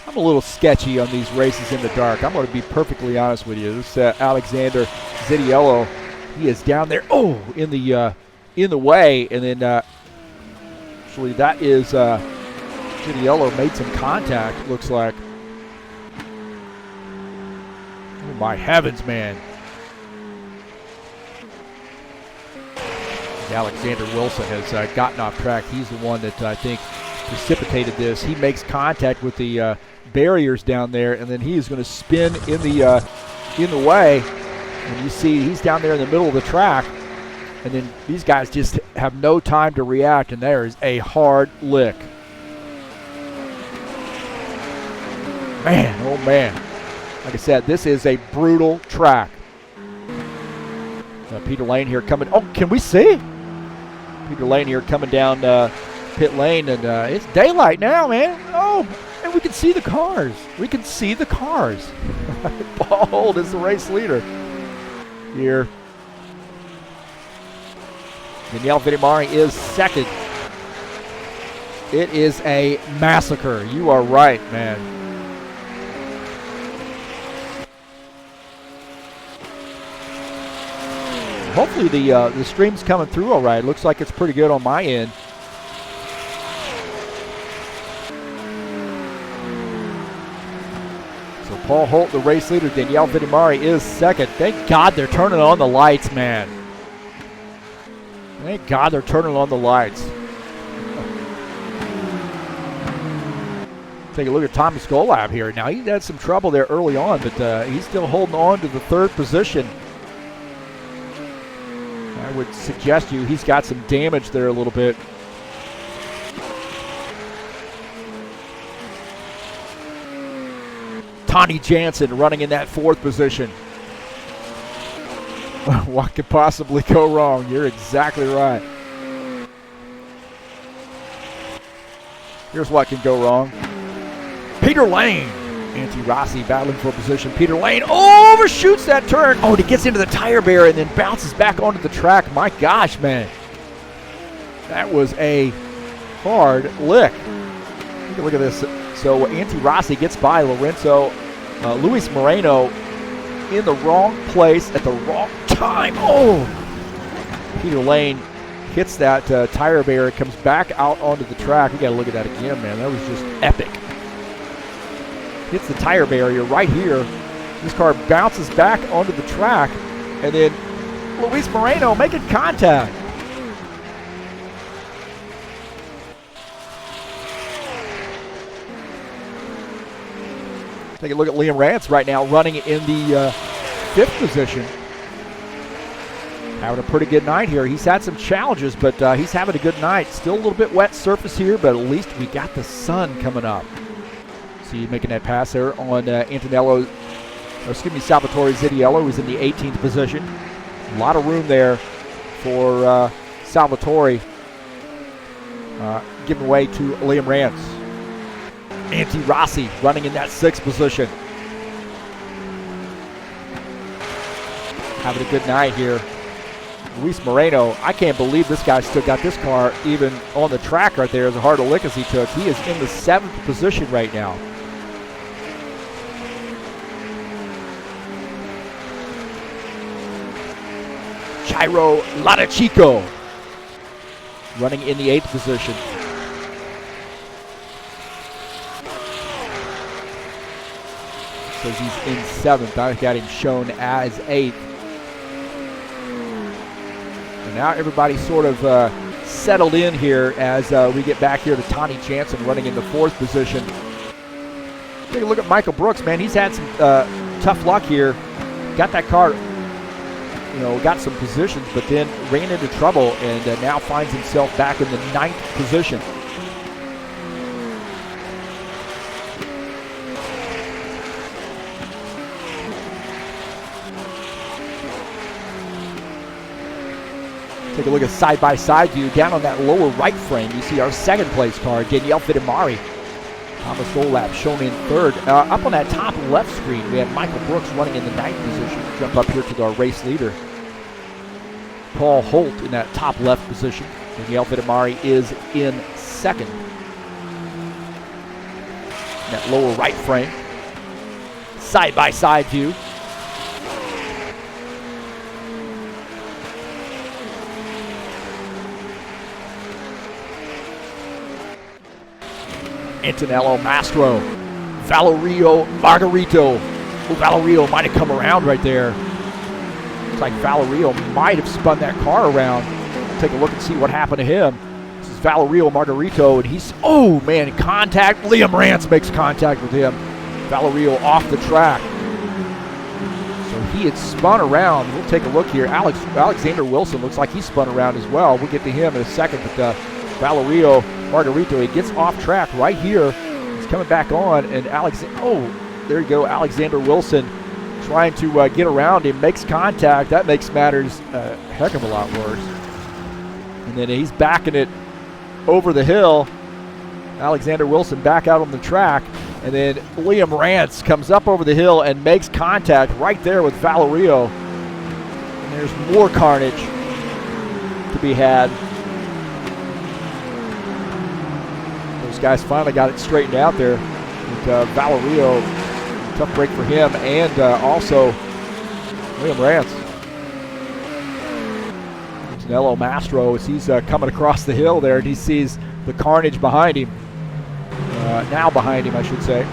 [SPEAKER 1] I'm a little sketchy on these races in the dark. I'm going to be perfectly honest with you. This Alexander Zitiello, he is down there. Oh, in the way, and then actually that is Zitiello made some contact. Looks like. Oh my heavens, man! And Alexander Wilson has gotten off track. He's the one that I think precipitated this. He makes contact with the barriers down there, and then he is going to spin in the way. And you see he's down there in the middle of the track, and then these guys just have no time to react, and there is a hard lick. Man, oh man. Like I said, this is a brutal track. Peter Lane here coming. Oh, can we see? Peter Lane here coming down pit lane, and it's daylight now, man. Oh, and we can see the cars. We can see the cars. Paul Holt is the race leader here. Danielle Vittimari is second. It is a massacre. You are right, man. Hopefully the stream's coming through all right. Looks like it's pretty good on my end. So Paul Holt, the race leader. Danielle Vittimari is second. Thank God they're turning on the lights, man. Thank God they're turning on the lights. Take a look at Thomas Golab here. Now, he had some trouble there early on, but he's still holding on to the third position. I would suggest you he's got some damage there a little bit. Tony Jansen running in that fourth position. What could possibly go wrong? You're exactly right. Here's what can go wrong. Peter Lane. Antti Rossi battling for position. Peter Lane overshoots that turn. Oh, and he gets into the tire barrier and then bounces back onto the track. My gosh, man. That was a hard lick. Take a look at this. So Antti Rossi gets by Lorenzo. Luis Moreno in the wrong place at the wrong time. Oh! Peter Lane hits that tire barrier, comes back out onto the track. We got to look at that again, man. That was just epic. Hits the tire barrier right here. This car bounces back onto the track, and then Luis Moreno making contact. Take a look at Liam Rance right now running in the fifth position. Having a pretty good night here. He's had some challenges, but he's having a good night. Still a little bit wet surface here, but at least we got the sun coming up. See making that pass there on Salvatore Zitiello, who's in the 18th position. A lot of room there for Salvatore, giving way to Liam Rance. Antti Rossi running in that sixth position. Having a good night here. Luis Moreno, I can't believe this guy still got this car even on the track right there, as hard a lick as he took. He is in the seventh position right now. Jairo Ladachico running in the eighth position. Says he's in seventh. I got him shown as eighth. And now everybody's sort of settled in here as we get back here to Tony Jansen running in the fourth position. Take a look at Michael Brooks, man. He's had some tough luck here. Got that car, got some positions, but then ran into trouble and now finds himself back in the ninth position. Take a look at side-by-side view. Down on that lower right frame, you see our second place car, Danielle Vittimari. Thomas Golab shown in third. Up on that top left screen, we have Michael Brooks running in the ninth position. Jump up here to our race leader, Paul Holt, in that top left position. Danielle Vittimari is in second. in that lower right frame. Side-by-side view. Antonello Mastro, Valerio Margarito. Oh, Valerio might have come around right there. Looks like Valerio might have spun that car around. Take a look and see what happened to him. This is Valerio Margarito, and he's, oh man, in contact. Liam Rance makes contact with him. Valerio off the track. So he had spun around. We'll take a look here. Alexander Wilson looks like he spun around as well. We'll get to him in a second, but Valerio Margarito, he gets off track right here. He's coming back on, and there you go, Alexander Wilson trying to get around him, makes contact. That makes matters a heck of a lot worse. And then he's backing it over the hill. Alexander Wilson back out on the track, and then Liam Rance comes up over the hill and makes contact right there with Valerio. And there's more carnage to be had. Those guys finally got it straightened out there. And, Valerio, tough break for him, and also Liam Rance. Antonello Mastro, as he's coming across the hill there, and he sees the carnage behind him. Now behind him, I should say.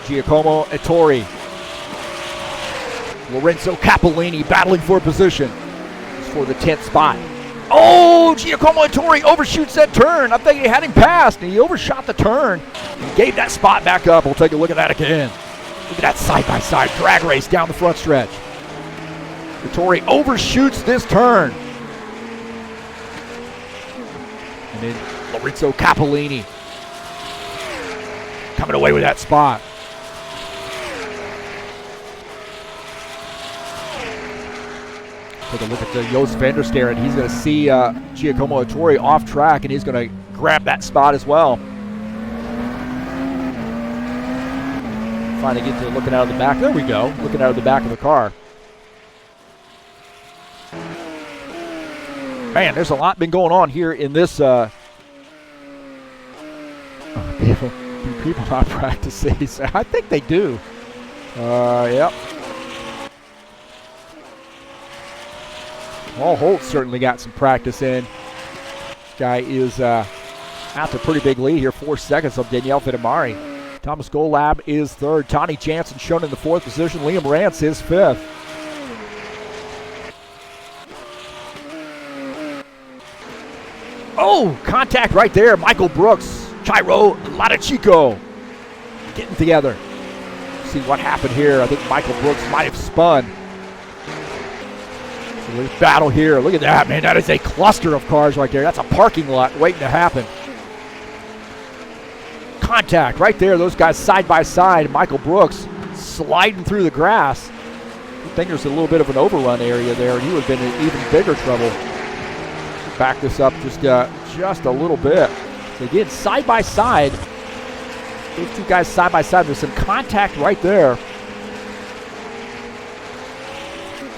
[SPEAKER 1] Giacomo Ettore. Lorenzo Capellini battling for position. It's for the 10th spot. Oh, Giacomo Ettore overshoots that turn. I think he had him passed, and he overshot the turn and gave that spot back up. We'll take a look at that again. Look at that side-by-side drag race down the front stretch. Ettore overshoots this turn. And then Lorenzo Capellini coming away with that spot. Take a look at Joost van der Ster, and he's going to see Giacomo Ettore off track, and he's going to grab that spot as well. Finally get to looking out of the back. There we go, looking out of the back of the car. Man, there's a lot been going on here in this. People not practice these? I think they do. Yep. Paul Holt certainly got some practice in. This guy is out to a pretty big lead here, 4 seconds of Daniel Vitamari. Thomas Golab is third. Tony Jansen shown in the 4th position. Liam Rance is 5th. Oh, contact right there. Michael Brooks, Chiro Latichico getting together. See what happened here. I think Michael Brooks might have spun. So there's battle here. Look at that, man. That is a cluster of cars right there. That's a parking lot waiting to happen. Contact right there. Those guys side by side. Michael Brooks sliding through the grass. I think there's a little bit of an overrun area there, and he would have been in even bigger trouble. Back this up just a little bit. So again, side by side. Those two guys side by side. There's some contact right there.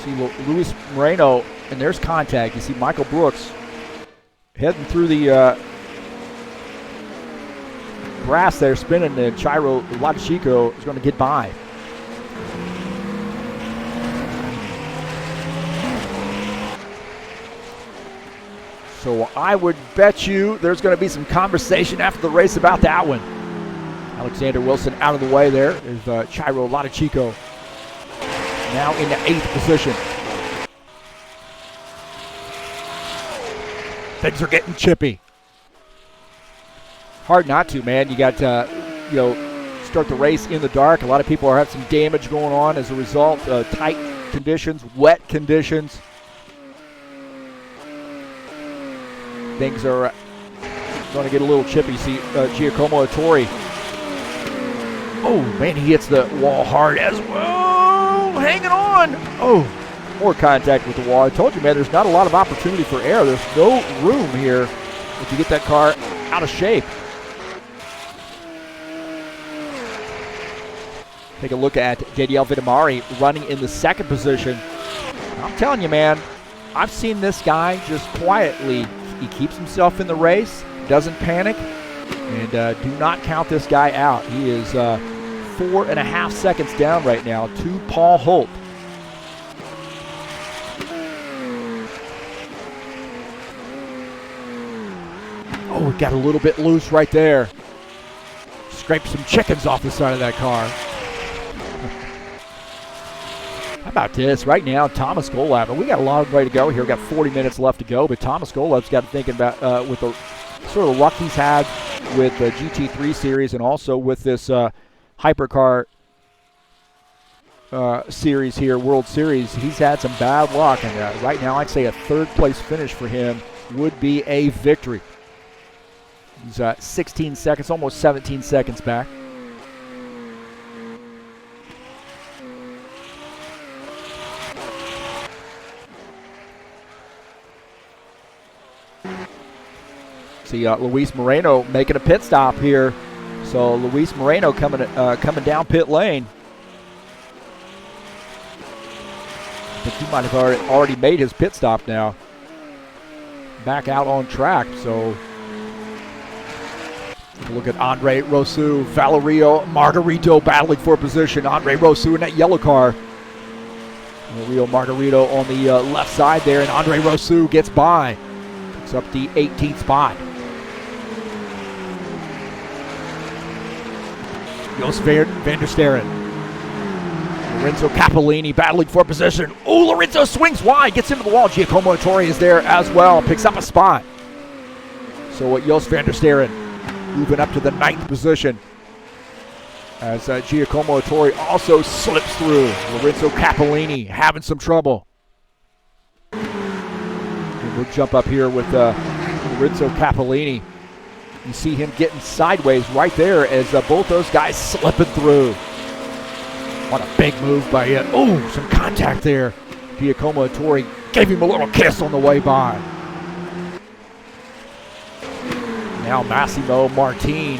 [SPEAKER 1] See Luis Moreno, and there's contact. You see Michael Brooks heading through the grass there, spinning, and Chiro Latichico is going to get by. So I would bet you there's going to be some conversation after the race about that one. Alexander Wilson out of the way there. There's Chiro Latichico now in the 8th position. Things are getting chippy. Hard not to, man. You got start the race in the dark. A lot of people are having some damage going on as a result. Tight conditions, wet conditions. Things are going to get a little chippy. See Giacomo Ettore. Oh, man, he hits the wall hard as well. Hanging on. Oh, more contact with the wall. I told you, man, there's not a lot of opportunity for error. There's no room here if you get that car out of shape. Take a look at Daniel Vitamari running in the 2nd position. I'm telling you, man, I've seen this guy just quietly He keeps himself in the race, doesn't panic, and do not count this guy out. He is 4.5 seconds down right now to Paul Holt. Oh, got a little bit loose right there. Scraped some chickens off the side of that car. How about this? Right now, Thomas Golab, and we got a long way to go here. We got 40 minutes left to go, but Thomas Golab's got to think about with the sort of luck he's had with the GT3 series and also with this Hypercar series here, World Series. He's had some bad luck, and right now I'd say a third-place finish for him would be a victory. He's 16 seconds, almost 17 seconds back. See Luis Moreno making a pit stop here. So Luis Moreno coming down pit lane. I think he might have already made his pit stop now. Back out on track, so look at Andre Rosu, Valerio Margarito battling for position. Andre Rosu in that yellow car. Valerio Margarito on the left side there, and Andre Rosu gets by. Picks up the 18th spot. Jos van der Sterren. Lorenzo Capellini battling for position. Oh, Lorenzo swings wide, gets into the wall. Giacomo Ettore is there as well, picks up a spot. So Jos van der Sterren moving up to the 9th position as Giacomo Ettore also slips through. Lorenzo Capellini having some trouble. And we'll jump up here with Lorenzo Capellini. You see him getting sideways right there as both those guys slipping through. What a big move by it. Oh, some contact there. Giacomo Ettore gave him a little kiss on the way by. Now Massimo Martin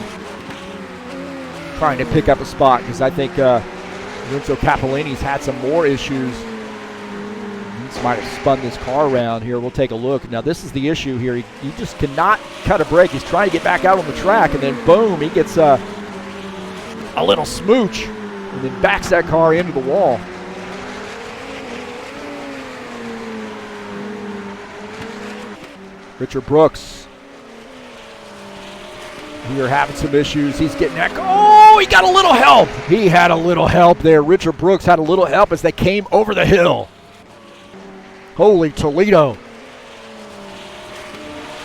[SPEAKER 1] trying to pick up a spot because I think Lorenzo Capellini's had some more issues. He might have spun this car around here. We'll take a look. Now this is the issue here. He just cannot cut a break. He's trying to get back out on the track, and then boom, he gets a little smooch and then backs that car into the wall. Richard Brooks here having some issues. He's getting that. Oh, he got a little help. He had a little help there. Richard Brooks had a little help as they came over the hill. Holy Toledo.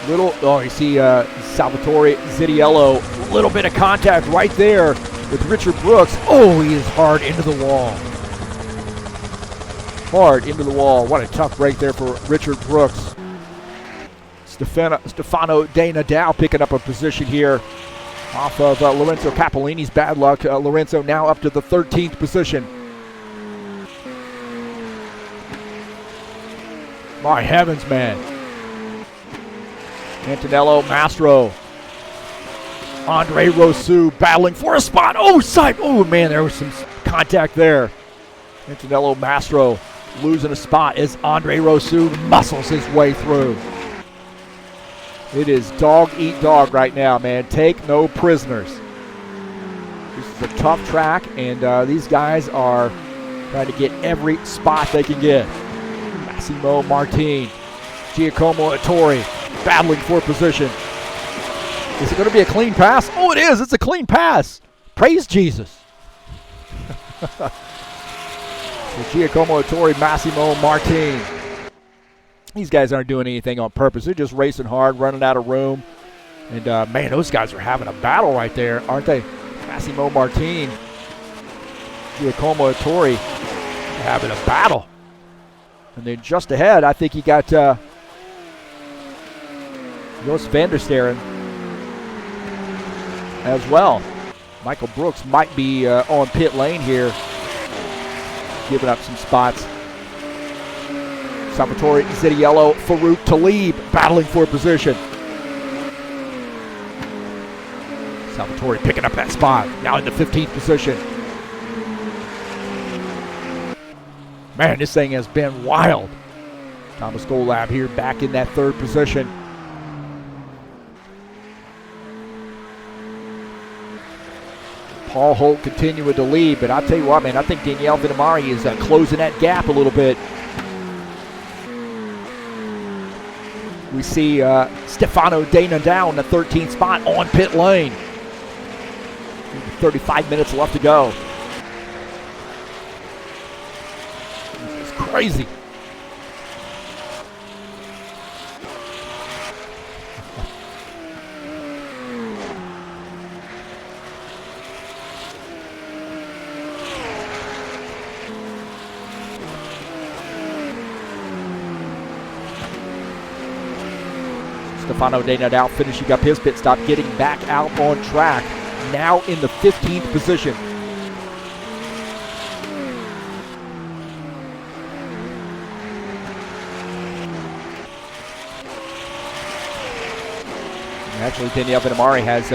[SPEAKER 1] You see Salvatore Zittiello. A little bit of contact right there with Richard Brooks. Oh, he is hard into the wall. Hard into the wall. What a tough break there for Richard Brooks. Stefano De Nadal picking up a position here off of Lorenzo Capellini's bad luck. Lorenzo now up to the 13th position. My heavens, man. Antonello Mastro. Andre Rosu battling for a spot. Oh, man, there was some contact there. Antonello Mastro losing a spot as Andre Rosu muscles his way through. It is dog eat dog right now, man. Take no prisoners. This is a tough track, and these guys are trying to get every spot they can get. Massimo Martin, Giacomo Ettore battling for position. Is it going to be a clean pass? Oh, it is. It's a clean pass. Praise Jesus. So Giacomo Ettore, Massimo Martin. These guys aren't doing anything on purpose. They're just racing hard, running out of room. And, man, those guys are having a battle right there, aren't they? Massimo Martin, Giacomo Ettore having a battle. And then just ahead, I think he got Jos van der Sterren as well. Michael Brooks might be on pit lane here, giving up some spots. Salvatore Zittiello, Farouk Talib battling for position. Salvatore picking up that spot, now in the 15th position. Man, this thing has been wild. Thomas Golab here back in that 3rd position. Paul Holt continuing to lead, but I'll tell you what, man, I think Daniele Vinamari is closing that gap a little bit. We see Stefano De Nadal in the 13th spot on pit lane. 35 minutes left to go. It's crazy. Stefano De Nadal finishing up his pit stop, getting back out on track, now in the 15th position. Actually, Daniele Vinamari has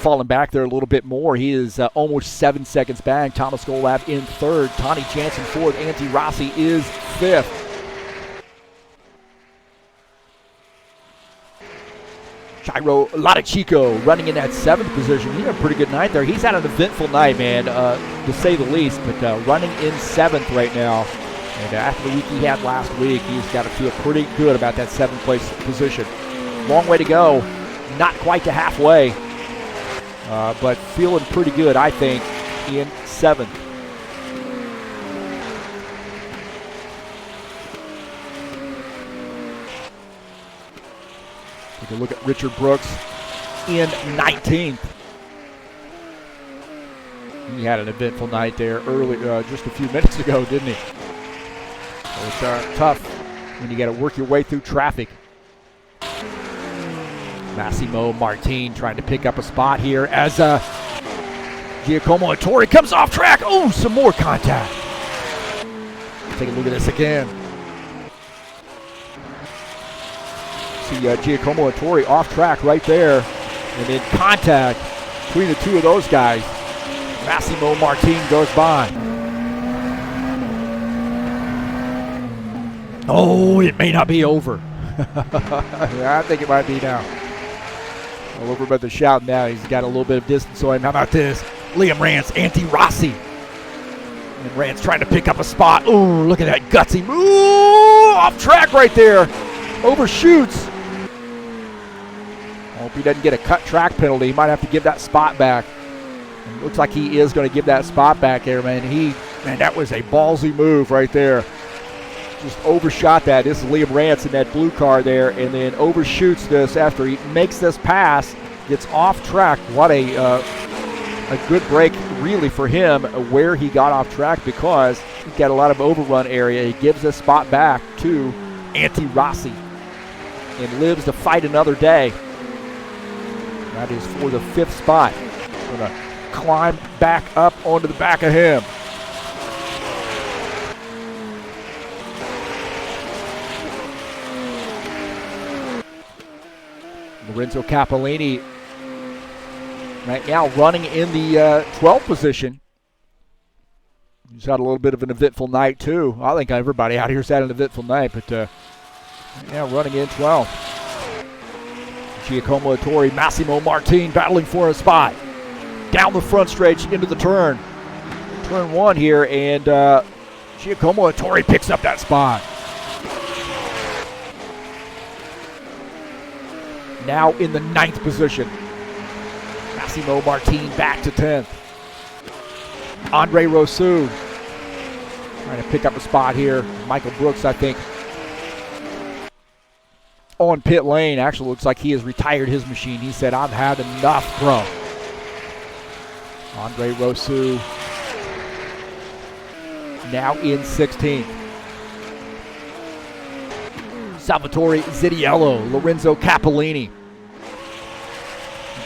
[SPEAKER 1] fallen back there a little bit more. He is almost 7 seconds back. Thomas Golab in third. Tony Jansen fourth. Antti Rossi is fifth. Jairo Latichico running in that 7th position. He had a pretty good night there. He's had an eventful night, man, to say the least, but running in 7th right now. And after the week he had last week, he's got to feel pretty good about that 7th place position. Long way to go. Not quite to halfway, but feeling pretty good, I think, in 7th. Take a look at Richard Brooks in 19th. He had an eventful night there early, just a few minutes ago, didn't he? So it's tough when you got to work your way through traffic. Massimo Martin trying to pick up a spot here as Giacomo Ettore comes off track. Oh, some more contact. Take a look at this again. See Giacomo Ettore off track right there, and in contact between the two of those guys. Massimo Martin goes by. Oh, it may not be over. I think it might be now. All over by the shout now. He's got a little bit of distance on him. How about this? Liam Rance, Antti Rossi. And Rance trying to pick up a spot. Ooh, look at that gutsy move. Off track right there. Overshoots. I hope he doesn't get a cut track penalty. He might have to give that spot back. And it looks like he is going to give that spot back there, man. Man, that was a ballsy move right there. Just overshot that. This is Liam Rance in that blue car there, and then overshoots this after he makes this pass, gets off track. What a good break, really, for him where he got off track, because he's got a lot of overrun area. He gives this spot back to Antti Rossi and lives to fight another day. That is for the 5th spot. Going to climb back up onto the back of him. Lorenzo Capellini right now running in the 12th position. He's had a little bit of an eventful night too. I think everybody out here's had an eventful night, but right now running in 12th. Giacomo Ettore, Massimo Martin battling for a spot. Down the front stretch into the turn. Turn 1 here, and Giacomo Ettore picks up that spot. Now in the 9th position. Massimo Martin back to 10th. Andre Rousseau trying to pick up a spot here. Michael Brooks, I think, on pit lane. Actually looks like he has retired his machine. He said, I've had enough, bro. Andre Rousseau now in 16th. Salvatore Zittiello, Lorenzo Capellini.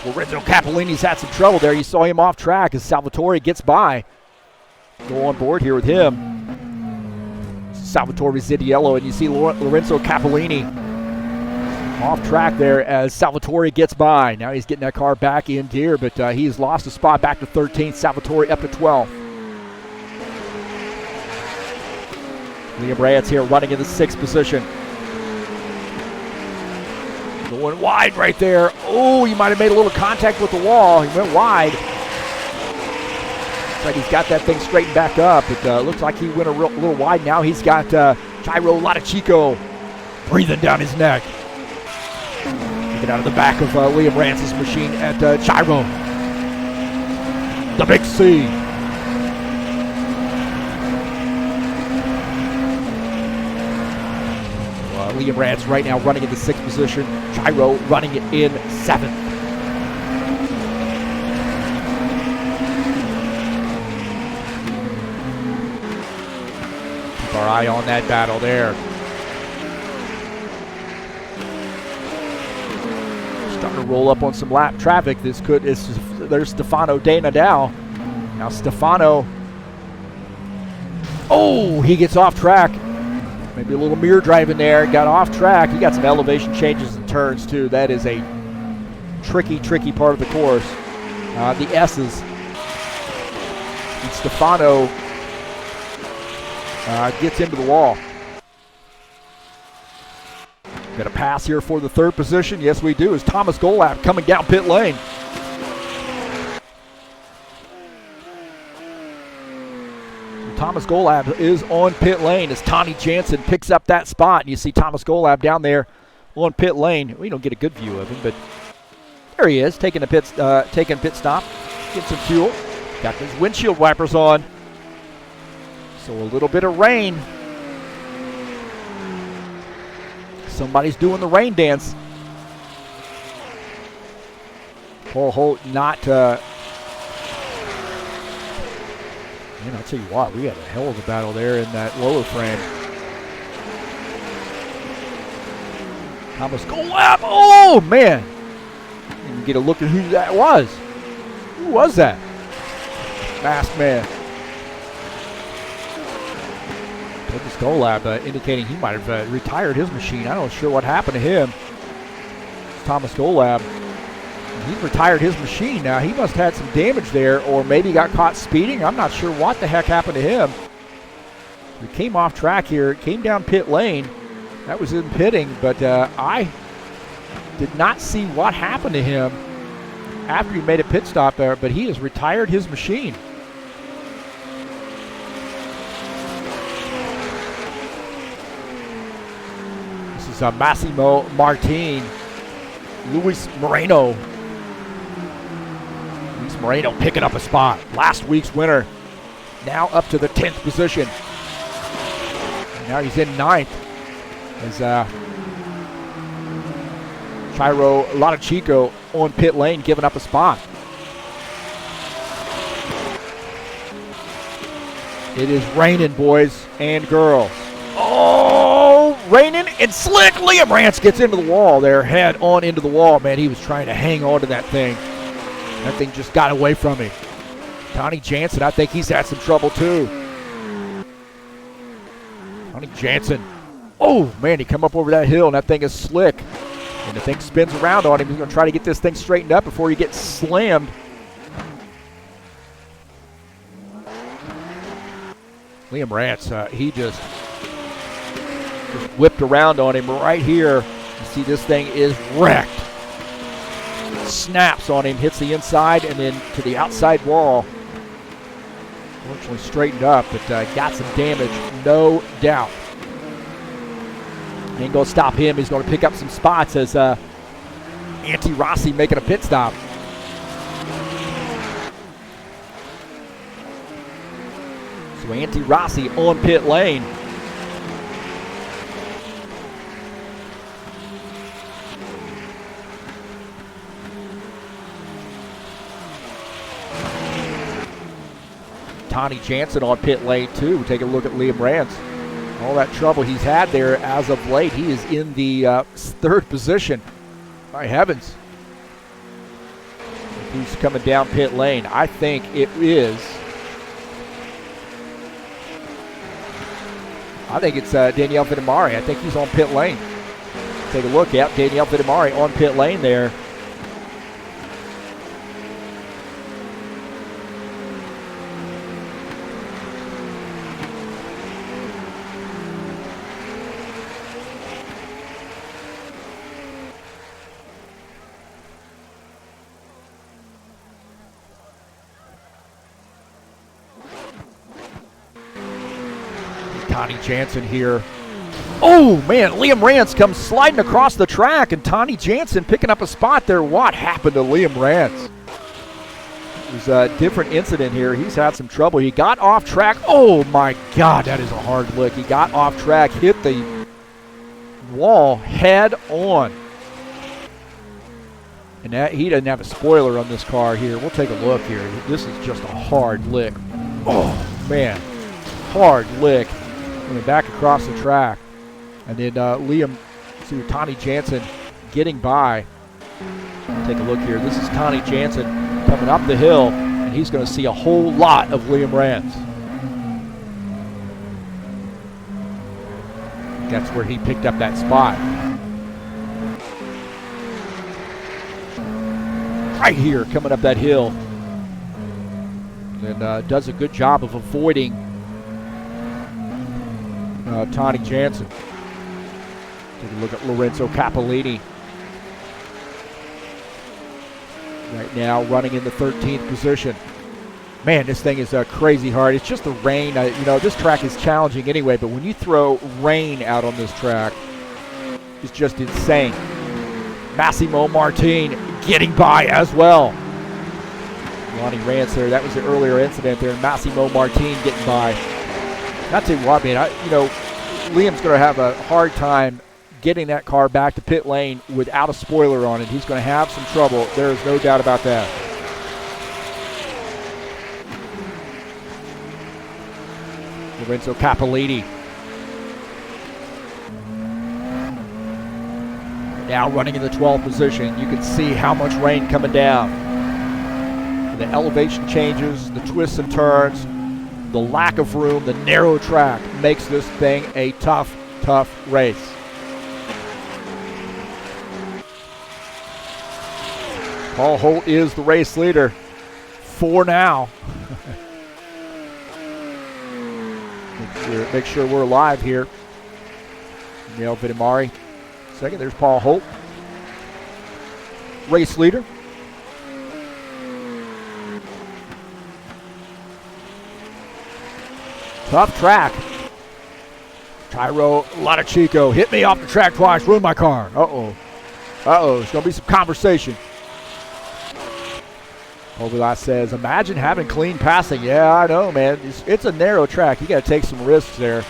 [SPEAKER 1] Lorenzo Capellini's had some trouble there. You saw him off track as Salvatore gets by. Go on board here with him. Salvatore Zittiello, and you see Lorenzo Capellini off track there as Salvatore gets by. Now he's getting that car back in gear, but he's lost a spot back to 13th. Salvatore up to 12th. Liam Rance here running in the 6th position. Going wide right there. Oh, he might have made a little contact with the wall. He went wide. Looks like he's got that thing straightened back up. It looks like he went a little wide now. He's got Gyro Chico breathing down his neck. Get out of the back of Liam Rance's machine at Gyro. The big C. Liam Rance right now running in the 6th position. Gyro running it in 7th. Keep our eye on that battle there. Starting to roll up on some lap traffic. There's Stefano Dana now. Now Stefano. Oh, he gets off track. Maybe a little mirror driving there. Got off track. He got some elevation changes and turns too. That is a tricky part of the course. The S's. And Stefano gets into the wall. Got a pass here for the 3rd position. Yes, we do. Is Thomas Golab coming down pit lane. Thomas Golab is on pit lane as Tony Jansen picks up that spot. And you see Thomas Golab down there on pit lane. We don't get a good view of him, but there he is, taking a pit stop, getting some fuel. Got his windshield wipers on. So a little bit of rain. Somebody's doing the rain dance. Paul Holt not... Man, I'll tell you what, we had a hell of a battle there in that lower frame. Thomas Golab, oh man! Didn't get a look at who that was. Who was that? Masked man. Thomas Golab indicating he might have retired his machine. I'm not sure what happened to him. Thomas Golab. He's retired his machine now. He must have had some damage there, or maybe got caught speeding. I'm not sure what the heck happened to him. He came off track here, came down pit lane. That was in pitting, but I did not see what happened to him after he made a pit stop there, but he has retired his machine. This is Massimo Martin, Luis Moreno. Moreno picking up a spot. Last week's winner. Now up to the 10th position. And now he's in 9th. As Gyro Chico on pit lane giving up a spot. It is raining, boys and girls. Oh, raining and slick. Liam Rance gets into the wall there. Head on into the wall. Man, he was trying to hang on to that thing. That thing just got away from him. Tony Jansen, I think he's had some trouble too. Tony Jansen. Oh, man, he come up over that hill, and that thing is slick. And the thing spins around on him. He's going to try to get this thing straightened up before he gets slammed. Liam Rance, he just whipped around on him right here. You see this thing is wrecked. Snaps on him, hits the inside and then to the outside wall. Fortunately straightened up, but got some damage, no doubt. Ain't going to stop him. He's going to pick up some spots as Antti Rossi making a pit stop. So Antti Rossi on pit lane. Tony Jansen on pit lane too. Take a look at Liam Rance. All that trouble he's had there as of late. He is in the 3rd position. My heavens. Who's coming down pit lane? I think it is. I think it's Danielle Vitamari. I think he's on pit lane. Take a look at Danielle Vitamari on pit lane there. Tony Jansen here. Oh, man, Liam Rance comes sliding across the track, and Tony Jansen picking up a spot there. What happened to Liam Rance? It was a different incident here. He's had some trouble. He got off track. Oh, my God, that is a hard lick. He got off track, hit the wall head on. And that, he doesn't have a spoiler on this car here. We'll take a look here. This is just a hard lick. Oh, man. Hard lick. Coming back across the track. And then Tony Jansen getting by. Take a look here. This is Tony Jansen coming up the hill, and he's going to see a whole lot of Liam Rance. That's where he picked up that spot. Right here, coming up that hill. And does a good job of avoiding Tony Jansen. Take a look at Lorenzo Capellini. Right now running in the 13th position. Man, this thing is crazy hard. It's just the rain. This track is challenging anyway, but when you throw rain out on this track, it's just insane. Massimo Martin getting by as well. Lonnie Rance there. That was the earlier incident there. Massimo Martin getting by. Not too what, man. Liam's going to have a hard time getting that car back to pit lane without a spoiler on it. He's going to have some trouble. There is no doubt about that. Lorenzo Capellini. Now running in the 12th position. You can see how much rain coming down. The elevation changes, the twists and turns, the lack of room, the narrow track makes this thing a tough, tough race. Paul Holt is the race leader for now. Make sure we're alive here. Neil Vitamari. Second, there's Paul Holt. Race leader. Tough track. Tyro Latichico hit me off the track twice, ruined my car. Uh-oh. There's going to be some conversation. Ovilas says, imagine having clean passing. Yeah, I know, man. It's a narrow track. You got to take some risks there.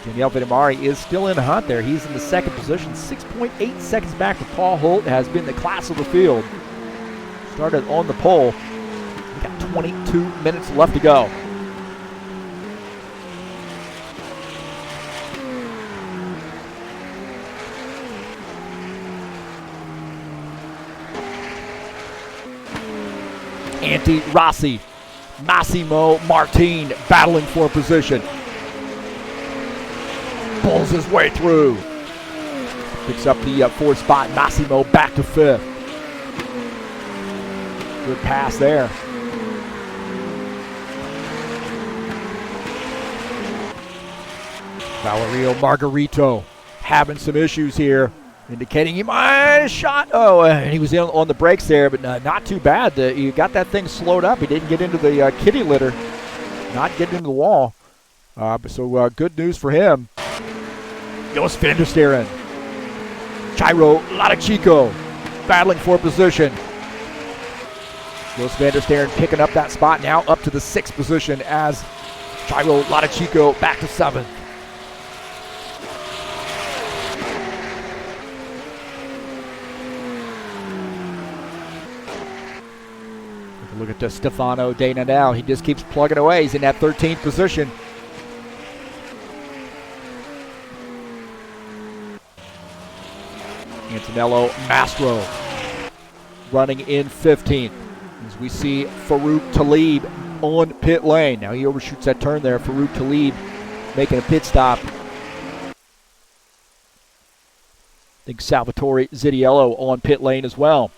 [SPEAKER 1] Danielle Vitamari is still in the hunt there. He's in the second position. 6.8 seconds back for Paul Holt. Has been the class of the field. Started on the pole. We got 22 minutes left to go. Antti Rossi, Massimo Martin battling for position. Pulls his way through. Picks up the fourth spot. Massimo back to fifth. Good pass there. Valerio Margarito having some issues here, indicating he might have shot. Oh, and he was in on the brakes there, but not too bad. He got that thing slowed up. He didn't get into the kitty litter, not getting into the wall. So good news for him. Jos van der Sterren. Jairo Latichico battling for position. Jos van der Sterren picking up that spot now up to the 6th position as Jairo Latichico back to 7th. Look at Stefano Dana now. He just keeps plugging away. He's in that 13th position. Antonello Mastro running in 15th. As we see Farouk Talib on pit lane. Now he overshoots that turn there. Farouk Talib making a pit stop. I think Salvatore Zitiello on pit lane as well.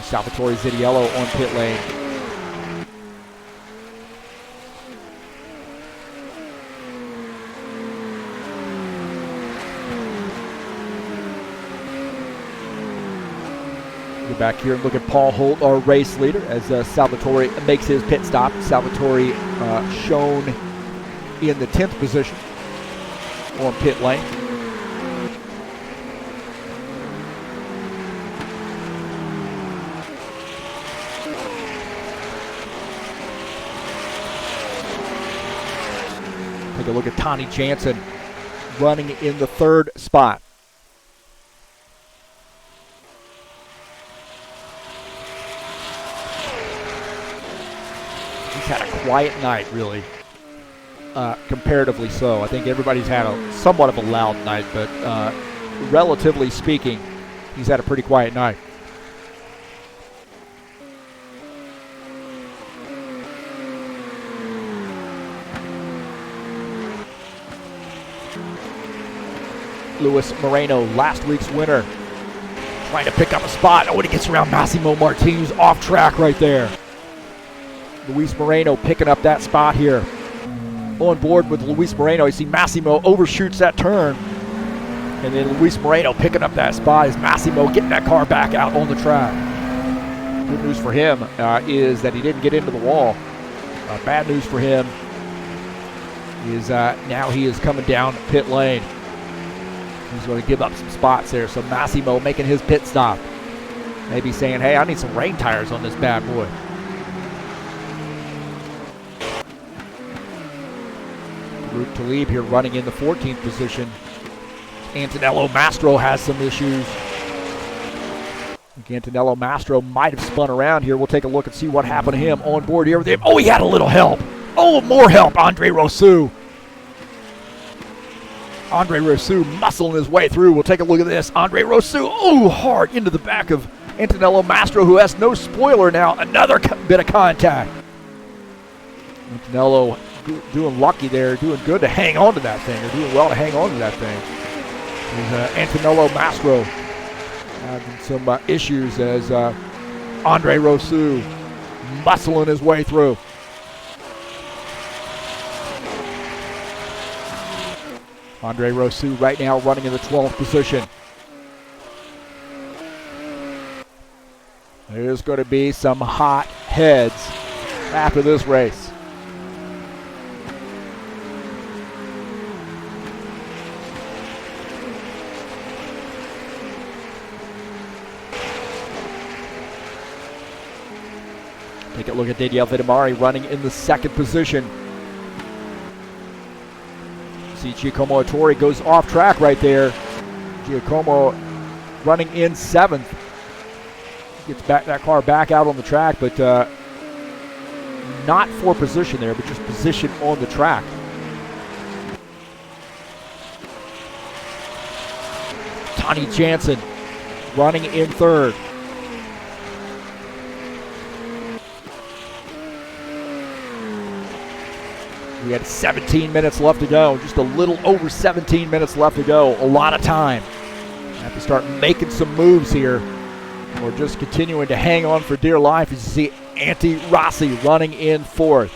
[SPEAKER 1] Salvatore Zitiello on pit lane. Get back here and look at Paul Holt, our race leader, as Salvatore makes his pit stop. Salvatore shown in the 10th position on pit lane. Take a look at Tony Jansen running in the 3rd spot. He's had a quiet night, really, comparatively so. I think everybody's had a somewhat of a loud night, but relatively speaking, he's had a pretty quiet night. Luis Moreno, last week's winner, trying to pick up a spot. Oh, and he gets around Massimo Martini, off track right there. Luis Moreno picking up that spot here. On board with Luis Moreno, you see Massimo overshoots that turn. And then Luis Moreno picking up that spot as Massimo getting that car back out on the track. Good news for him is that he didn't get into the wall. Bad news for him is now he is coming down pit lane. He's going to give up some spots there. So Massimo making his pit stop. Maybe saying, hey, I need some rain tires on this bad boy. Route to leave here running in the 14th position. Antonello Mastro has some issues. Antonello Mastro might have spun around here. We'll take a look and see what happened to him on board here with him. Oh, he had a little help. Oh, more help, Andre Rousseau. Andre Rousseau muscling his way through. We'll take a look at this. Andre Rousseau, oh, hard into the back of Antonello Mastro, who has no spoiler now. Another bit of contact. Antonello doing lucky there, doing good to hang on to that thing, or doing well to hang on to that thing. There's Antonello Mastro having some issues as Andre Rousseau muscling his way through. Andre Rousseau right now running in the 12th position. There's going to be some hot heads after this race. Take a look at Daniele Vitamari running in the 2nd position. See Giacomo Attore goes off track right there. Giacomo running in 7th. Gets that car back out on the track, but not for position there, but just position on the track. Tony Jansen running in 3rd. We had 17 minutes left to go, just a little over 17 minutes left to go. A lot of time. Have to start making some moves here, or just continuing to hang on for dear life. As you see Antti Rossi running in 4th.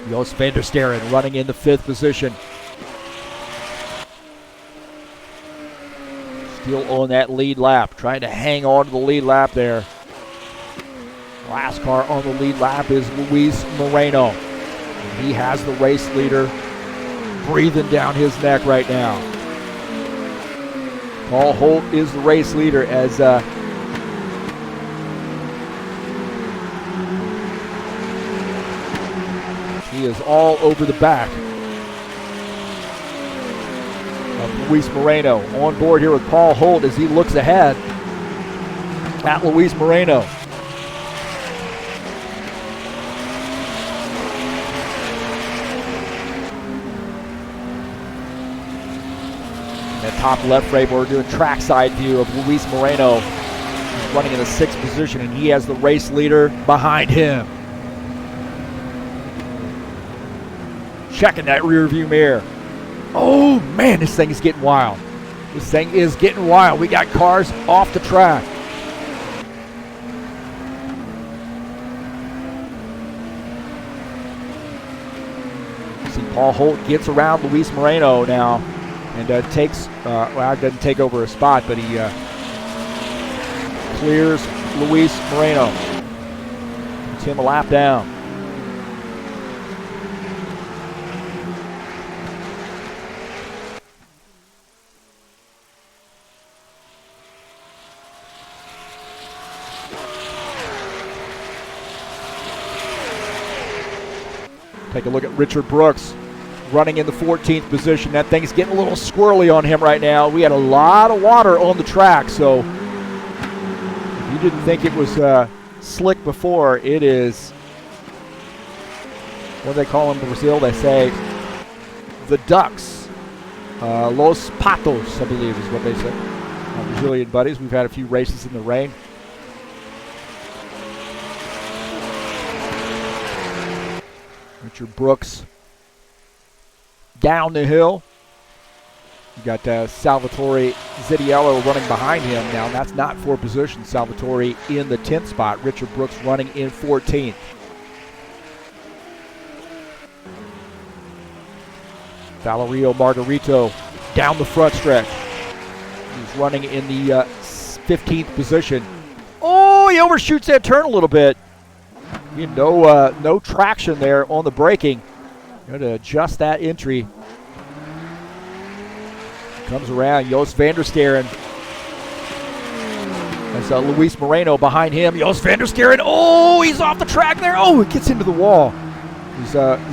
[SPEAKER 1] Jos van der Sterren running in the 5th position. Still on that lead lap, trying to hang on to the lead lap there. Last car on the lead lap is Luis Moreno. He has the race leader breathing down his neck right now. Paul Holt is the race leader as he is all over the back of Luis Moreno. On board here with Paul Holt as he looks ahead at Luis Moreno. In the top left frame, we're doing trackside view of Luis Moreno. He's running in the 6th position, and he has the race leader behind him. Checking that rear view mirror. Oh man, this thing is getting wild. This thing is getting wild. We got cars off the track. Paul Holt gets around Luis Moreno now and takes, doesn't take over a spot, but he clears Luis Moreno. Puts him a lap down. Take a look at Richard Brooks running in the 14th position. That thing's getting a little squirrely on him right now. We had a lot of water on the track, so if you didn't think it was slick before, it is, what do they call them in Brazil? They say the ducks. Los Patos, I believe is what they say. Our Brazilian buddies. We've had a few races in the rain. Richard Brooks down the hill. You got Salvatore Zitiello running behind him now. And that's not for position. Salvatore in the 10th spot. Richard Brooks running in 14th. Valerio Margarito down the front stretch. He's running in the 15th position. Oh, he overshoots that turn a little bit. No traction there on the braking. Going to adjust that entry. Comes around, Jos van der Steren. That's Luis Moreno behind him. Jos van der Steren, oh, he's off the track there. Oh, it gets into the wall.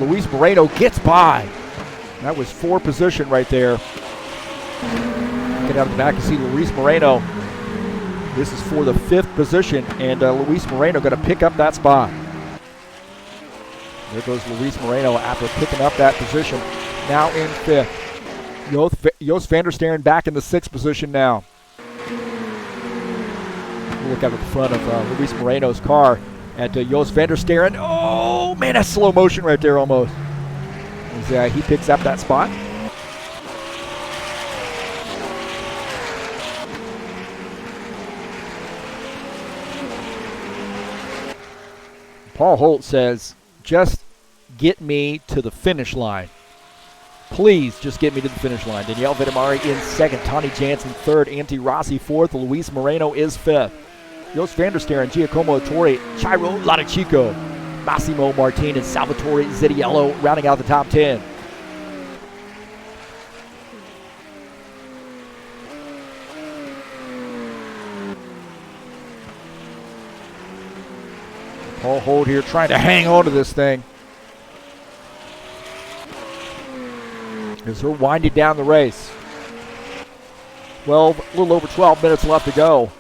[SPEAKER 1] Luis Moreno gets by. That was 4 position right there. Get out of the back and see Luis Moreno. This is for the 5th position, and Luis Moreno going to pick up that spot. There goes Luis Moreno after picking up that position. Now in 5th. Jos van der Steren back in the 6th position now. We'll look out at the front of Luis Moreno's car at Jos van der Steren. Oh, man, that's slow motion right there almost. As he picks up that spot. Paul Holt says, just get me to the finish line. Please just get me to the finish line. Danielle Vitamari in 2nd, Tony Jansen 3rd, Antti Rossi 4th, Luis Moreno is 5th. Jos van der Steren, Giacomo Torre, Chiro Latichico, Massimo Martin, and Salvatore Zitiello rounding out the top 10. Paul Holt here trying to hang on to this thing as they're winding down the race. A little over 12 minutes left to go.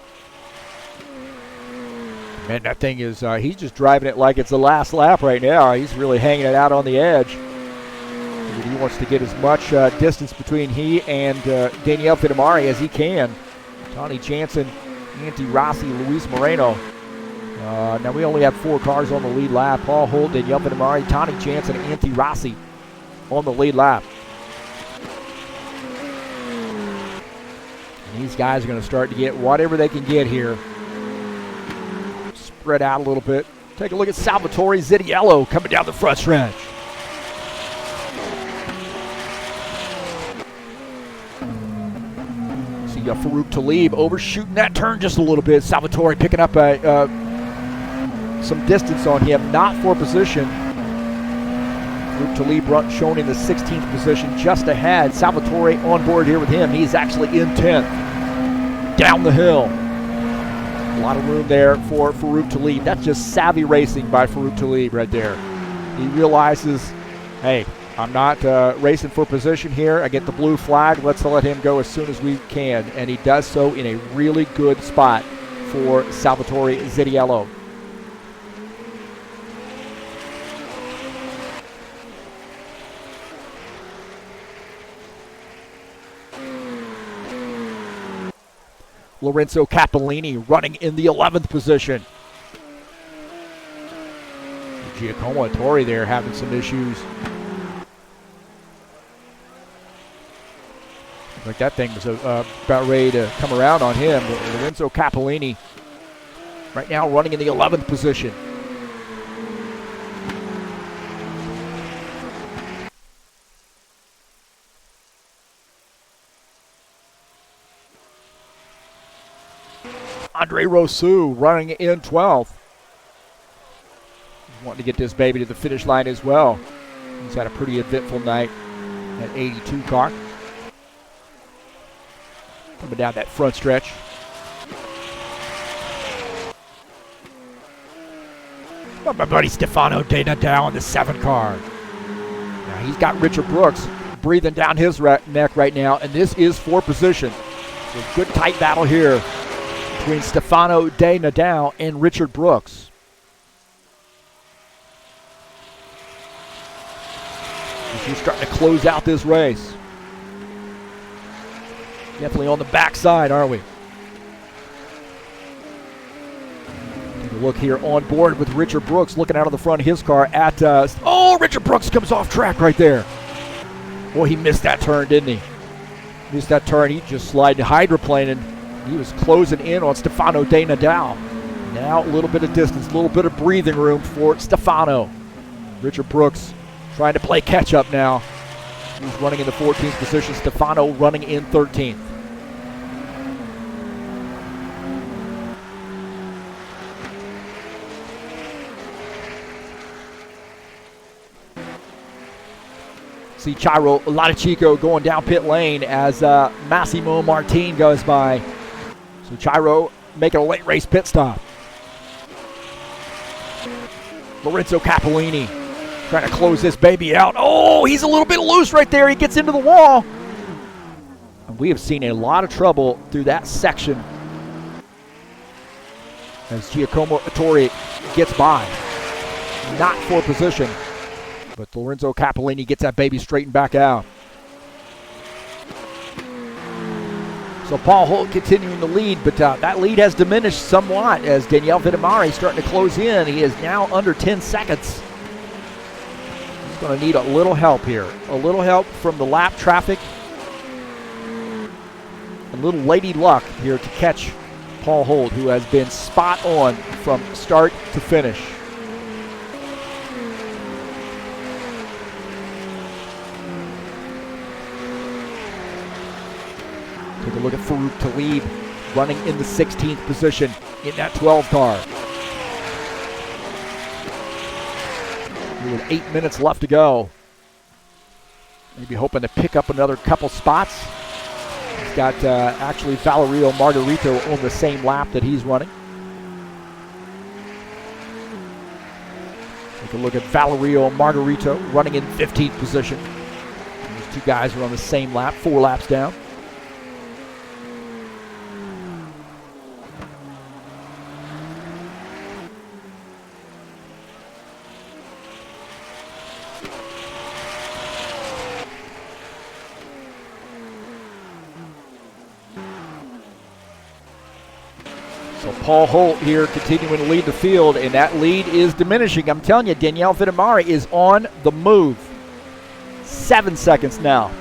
[SPEAKER 1] Man, that thing is, he's just driving it like it's the last lap right now. He's really hanging it out on the edge. He wants to get as much distance between he and Danielle Fitamari as he can. Tony Jansen, Antti Rossi, Luis Moreno. Now we only have 4 cars on the lead lap. Paul Holt, Danielle Fitamari, Tony Jansen, and Antti Rossi on the lead lap. And these guys are going to start to get whatever they can get here. Spread out a little bit. Take a look at Salvatore Zitiello coming down the front stretch. See Farouk Talib overshooting that turn just a little bit. Salvatore picking up some distance on him, not for position. Farouk Talib shown in the 16th position, just ahead. Salvatore on board here with him. He's actually in 10th. Down the hill. A lot of room there for Farouk Talib. That's just savvy racing by Farouk Talib right there. He realizes, hey, I'm not racing for position here. I get the blue flag. Let's let him go as soon as we can. And he does so in a really good spot for Salvatore Zitiello. Lorenzo Capellini running in the 11th position. Giacomo Torre there having some issues. Like that thing was about ready to come around on him. Lorenzo Capellini right now running in the 11th position. Andre Rousseau running in 12th. He's wanting to get this baby to the finish line as well. He's had a pretty eventful night at 82 car. Coming down that front stretch. My buddy Stefano De Nadal on the 7 car. Now he's got Richard Brooks breathing down his neck right now, and this is for position. So good tight battle here between Stefano De Nadal and Richard Brooks. He's starting to close out this race. Definitely on the backside, aren't we? Take a look here on board with Richard Brooks looking out of the front of his car at, Richard Brooks comes off track right there. Boy, he missed that turn, didn't he? Missed that turn. He just slid hydroplane, and he was closing in on Stefano De Nadal. Now a little bit of distance, a little bit of breathing room for Stefano. Richard Brooks trying to play catch up now. He's running in the 14th position. Stefano running in 13th. See Chiro Latichico going down pit lane as Massimo Martin goes by. So Chiro making a late race pit stop. Lorenzo Capolini trying to close this baby out. Oh, he's a little bit loose right there. He gets into the wall. And we have seen a lot of trouble through that section as Giacomo Ettore gets by. Not for position. But Lorenzo Capolini gets that baby straightened back out. So Paul Holt continuing the lead, but that lead has diminished somewhat as Daniele Vitamari starting to close in. He is now under 10 seconds. He's going to need a little help here. A little help from the lap traffic. A little lady luck here to catch Paul Holt, who has been spot on from start to finish. Take a look at Farouk Talib running in the 16th position in that 12 car. With 8 minutes left to go. Maybe hoping to pick up another couple spots. He's got actually Valerio Margarito on the same lap that he's running. Take a look at Valerio Margarito running in 15th position. And these two guys are on the same lap, 4 laps down. So Paul Holt here continuing to lead the field, and that lead is diminishing. I'm telling you, Daniele Vitamari is on the move. 7 seconds now.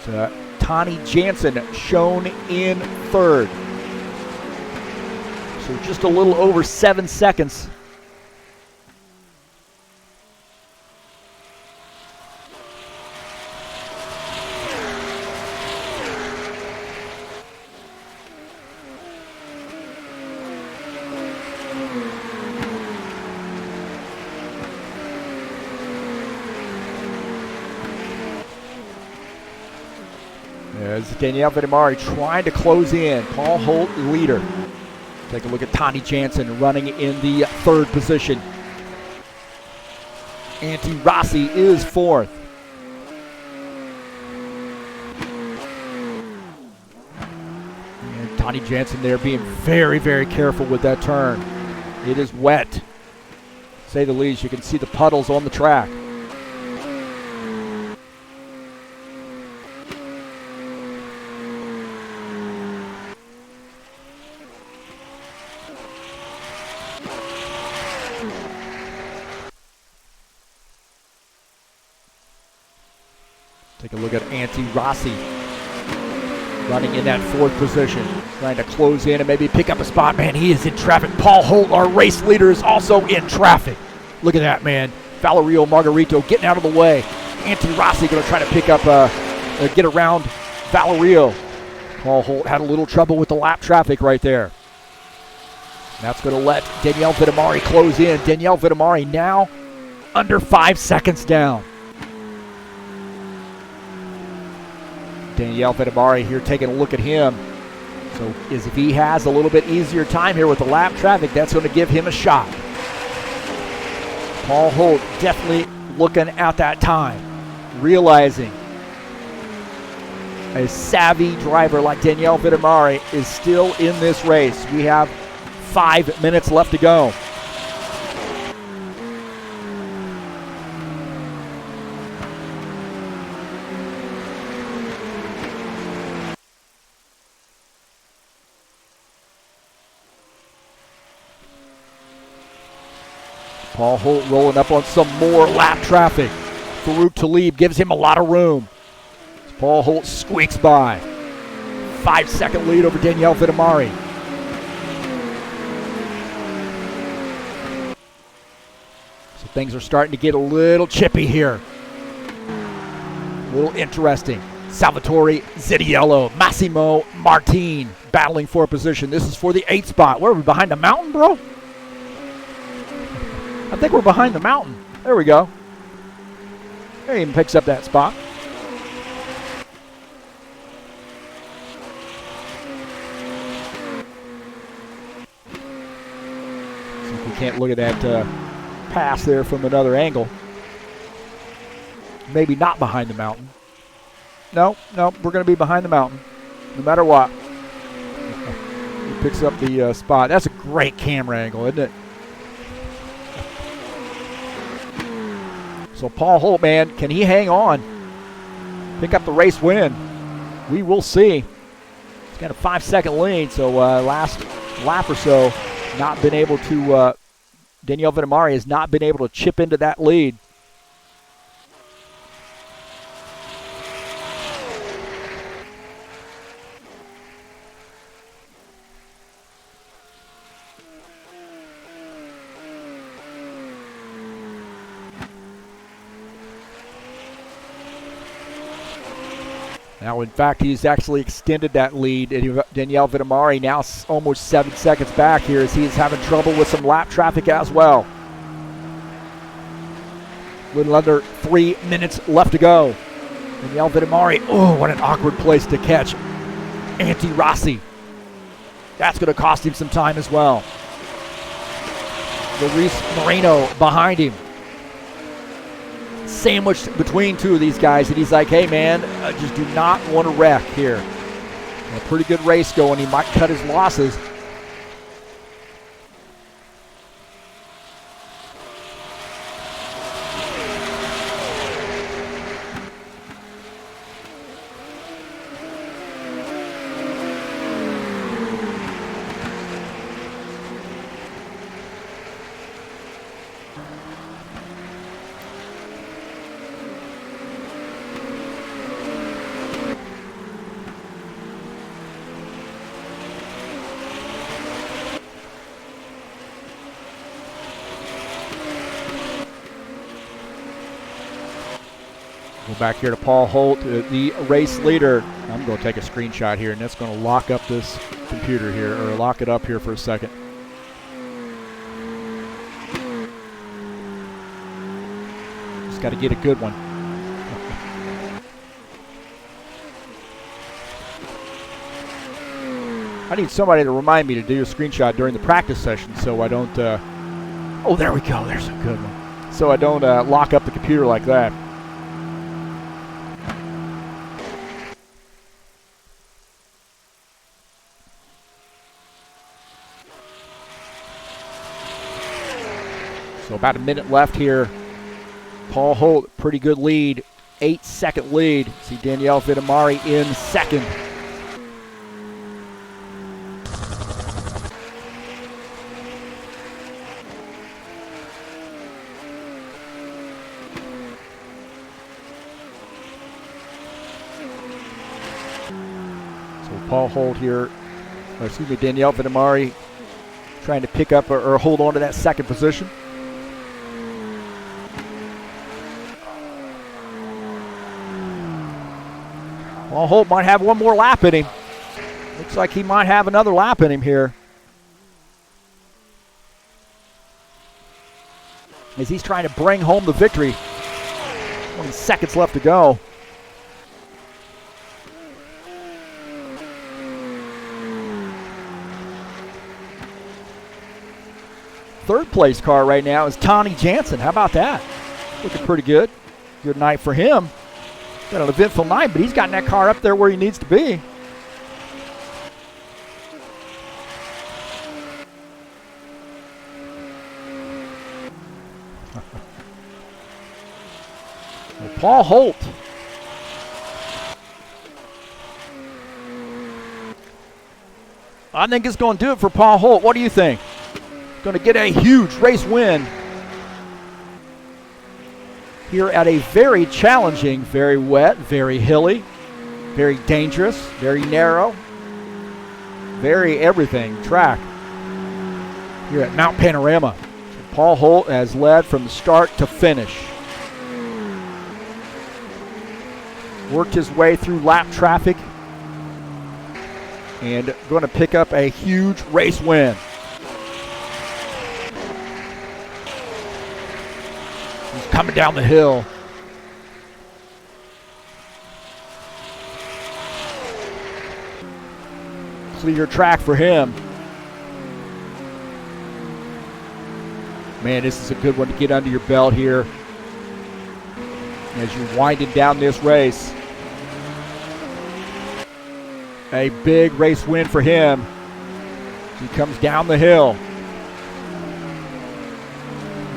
[SPEAKER 1] So, Tani Jansen shown in third. So just a little over 7 seconds. As Daniele Vitamari trying to close in. Paul Holt, leader. Take a look at Tani Jansen running in the 3rd position. Antti Rossi is 4th. And Tani Jansen there being very, very careful with that turn. It is wet, to say the least. You can see the puddles on the track. Take a look at Antti Rossi running in that 4th position, trying to close in and maybe pick up a spot. Man, he is in traffic. Paul Holt, our race leader, is also in traffic. Look at that, man. Valerio Margarito getting out of the way. Anthony Rossi going to try to pick up, get around Valerio. Paul Holt had a little trouble with the lap traffic right there. That's going to let Danielle Vitamari close in. Danielle Vitamari now under 5 seconds down. Danielle Vitamari here taking a look at him. So if he has a little bit easier time here with the lap traffic, that's going to give him a shot. Paul Holt definitely looking at that time, realizing a savvy driver like Danielle Vitamari is still in this race. We have 5 minutes left to go. Paul Holt rolling up on some more lap traffic. Farouk Talib gives him a lot of room. Paul Holt squeaks by. 5 second lead over Danielle Vitamari. So things are starting to get a little chippy here. A little interesting. Salvatore Zittiello, Massimo Martin battling for a position. This is for the 8th spot. Where are we, behind the mountain, bro? I think we're behind the mountain. There we go. There, he even picks up that spot. See if we can't look at that pass there from another angle. Maybe not behind the mountain. No, we're going to be behind the mountain, no matter what. He picks up the spot. That's a great camera angle, isn't it? So Paul Holt, man, can he hang on? Pick up the race win? We will see. He's got a 5 second lead, so last lap or so, not been able to, Danielle Vitamari has not been able to chip into that lead. Now, in fact, he's actually extended that lead. Danielle Vitamari now almost 7 seconds back here as he's having trouble with some lap traffic as well. Little under 3 minutes left to go. Danielle Vitamari, oh, what an awkward place to catch Anthony Rossi. That's going to cost him some time as well. Luis Moreno behind him. Sandwiched between two of these guys, and he's like, hey man, I just do not want to wreck here. A pretty good race going. He might cut his losses. Go back here to Paul Holt, the race leader. I'm going to take a screenshot here, and that's going to lock up this computer here, or lock it up here for a second. Just got to get a good one. I need somebody to remind me to do a screenshot during the practice session so I don't, oh, there we go. There's a good one. So I don't lock up the computer like that. So about a minute left here. Paul Holt, pretty good lead. 8 second lead. See Danielle Vitamari in second. So Paul Holt here, or excuse me, Danielle Vitamari trying to pick up or hold on to that second position. Paul Holt might have one more lap in him. Looks like he might have another lap in him here. As he's trying to bring home the victory. 20 seconds left to go. Third place car right now is Tony Jansen. How about that? Looking pretty good. Good night for him. Got an eventful night, but he's gotten that car up there where he needs to be. Well, Paul Holt. I think it's going to do it for Paul Holt. What do you think? Going to get a huge race win here at a very challenging, very wet, very hilly, very dangerous, very narrow, very everything track here at Mount Panorama. So Paul Holt has led from the start to finish. Worked his way through lap traffic and going to pick up a huge race win. He's coming down the hill. Clear track for him. Man, this is a good one to get under your belt here as you're winding down this race. A big race win for him. He comes down the hill,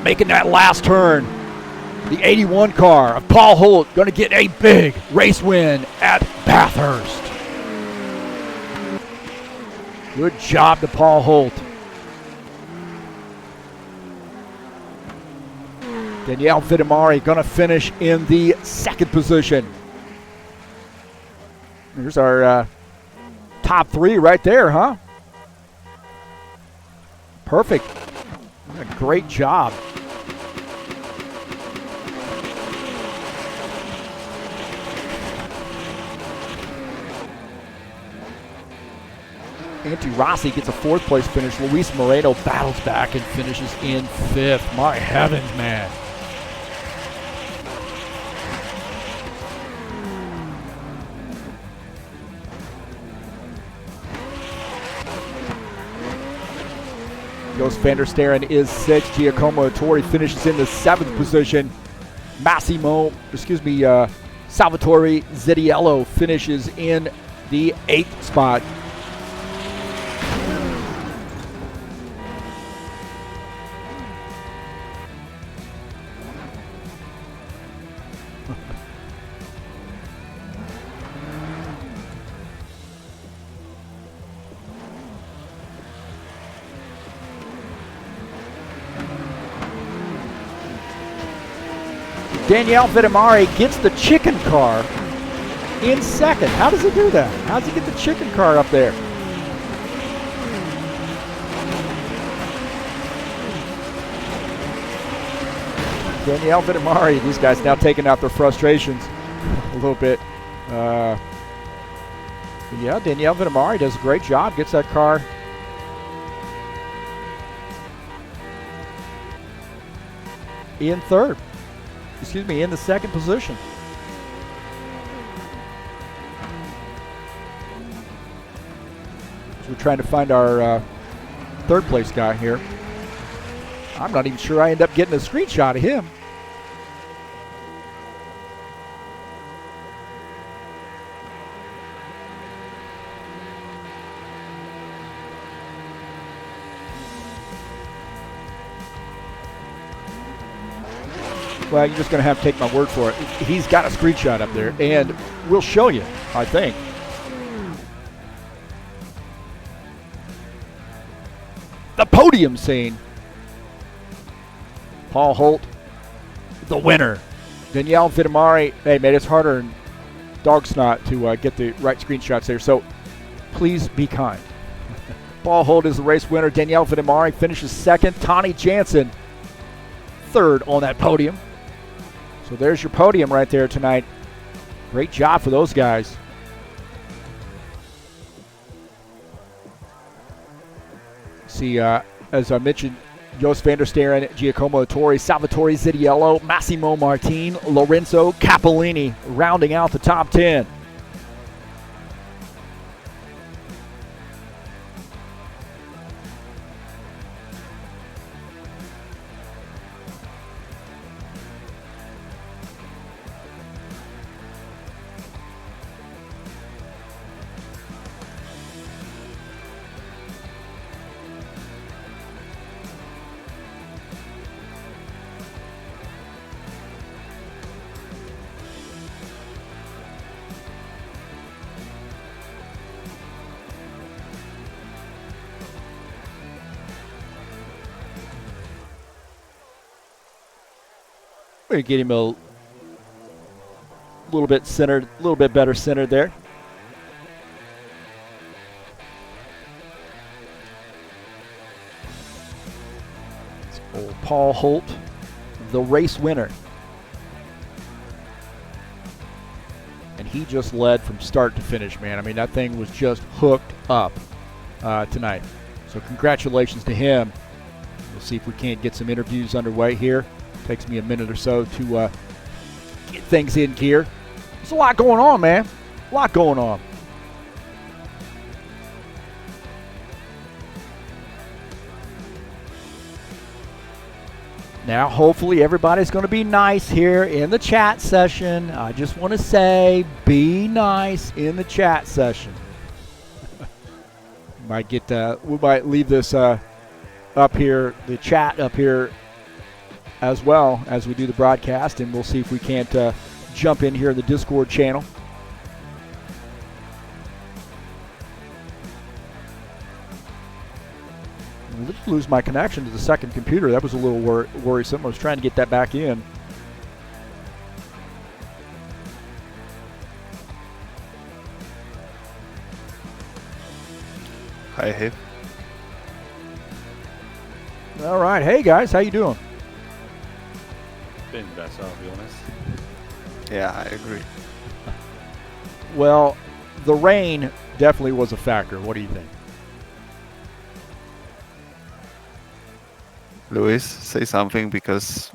[SPEAKER 1] making that last turn. The 81 car of Paul Holt going to get a big race win at Bathurst. Good job to Paul Holt. Danielle Vitamari going to finish in the second position. Here's our top three right there, huh? Perfect. A great job. Antti Rossi gets a fourth place finish. Luis Moreno battles back and finishes in fifth. My heavens, man. Ghost van der Staren is sixth. Giacomo Ettore finishes in the seventh position. Salvatore Zittiello finishes in the eighth spot. Danielle Vitamari gets the chicken car in second. How does he do that? How does he get the chicken car up there? Danielle Vitamari, these guys now taking out their frustrations a little bit. Yeah, Danielle Vitamari does a great job, gets that car in the second position. So we're trying to find our third place guy here. I'm not even sure I end up getting a screenshot of him. Well, you're just going to have to take my word for it. He's got a screenshot up there, and we'll show you, I think. The podium scene. Paul Holt, the winner. Danielle Vitamari, hey, man, it's harder than dog snot to get the right screenshots there, so please be kind. Paul Holt is the race winner. Danielle Vitamari finishes second. Tony Jansen, third on that podium. So there's your podium right there tonight. Great job for those guys. See, as I mentioned, Jos van der Steren, Giacomo Torri, Salvatore Zittiello, Massimo Martin, Lorenzo Capellini rounding out the top 10. We get him a little bit centered, a little bit better centered there. It's old Paul Holt, the race winner. And he just led from start to finish, man. I mean, that thing was just hooked up tonight. So congratulations to him. We'll see if we can't get some interviews underway here. Takes me a minute or so to get things in gear. There's a lot going on, man. A lot going on. Now, hopefully, everybody's going to be nice here in the chat session. I just want to say, be nice in the chat session. We might leave this up here, the chat up here, as well as we do the broadcast, and we'll see if we can't jump in here in the Discord channel. I just lose my connection to the second computer. That was a little worrisome. I was trying to get that back in.
[SPEAKER 2] Hi, Heath.
[SPEAKER 1] All right. Hey, guys. How you doing?
[SPEAKER 3] Been better, I'll be honest.
[SPEAKER 2] Yeah, I agree.
[SPEAKER 1] Well, the rain definitely was a factor. What do you think?
[SPEAKER 2] Luis, say something because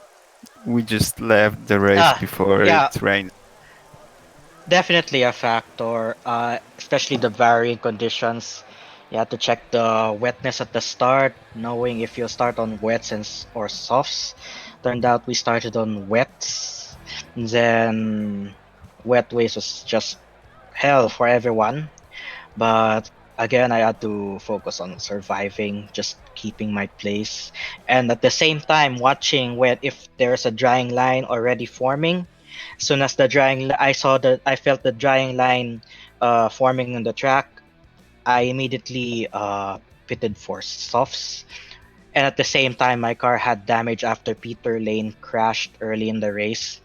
[SPEAKER 2] we just left the race before it rained.
[SPEAKER 4] Definitely a factor, especially the varying conditions. You have to check the wetness at the start, knowing if you start on wets or softs. Turned out we started on wets, then wet ways was just hell for everyone. But again, I had to focus on surviving, just keeping my place, and at the same time watching if there's a drying line already forming. As soon as I felt the drying line forming on the track, I immediately pitted for softs. And at the same time, my car had damage after Peter Lane crashed early in the race.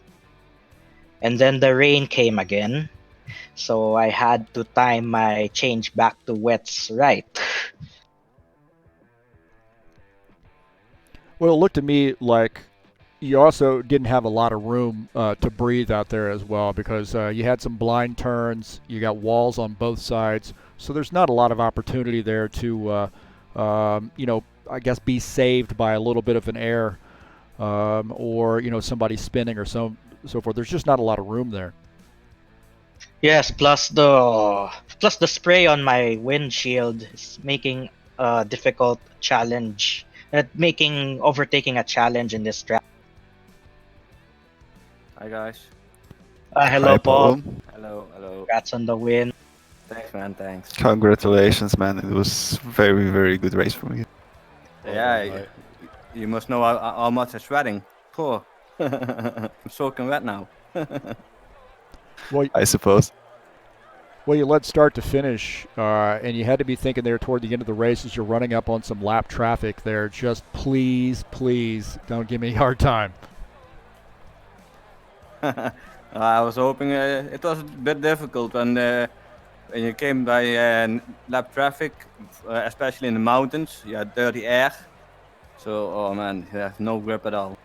[SPEAKER 4] And then the rain came again. So I had to time my change back to wets right.
[SPEAKER 1] Well, it looked to me like you also didn't have a lot of room to breathe out there as well, because you had some blind turns, you got walls on both sides, so there's not a lot of opportunity there to, I guess, be saved by a little bit of an air or somebody spinning or so forth. There's just not a lot of room there.
[SPEAKER 4] Yes, plus the spray on my windshield is making a difficult challenge, making overtaking a challenge in this track.
[SPEAKER 3] Hi guys.
[SPEAKER 4] Hello,
[SPEAKER 2] Hi,
[SPEAKER 4] Paul.
[SPEAKER 3] Hello.
[SPEAKER 4] Congrats on the win.
[SPEAKER 3] Thanks, man. Thanks.
[SPEAKER 2] Congratulations, man. It was very, very good race from you.
[SPEAKER 3] Yeah, you must know how much I'm sweating. Poor. I'm soaking wet now.
[SPEAKER 1] Well,
[SPEAKER 2] I suppose.
[SPEAKER 1] Well, you led start to finish, and you had to be thinking there toward the end of the race as you're running up on some lap traffic there, just please don't give me a hard time.
[SPEAKER 3] I was hoping it was a bit difficult when you came by lap traffic, especially in the mountains. You had dirty air, so oh man, you have no grip at all.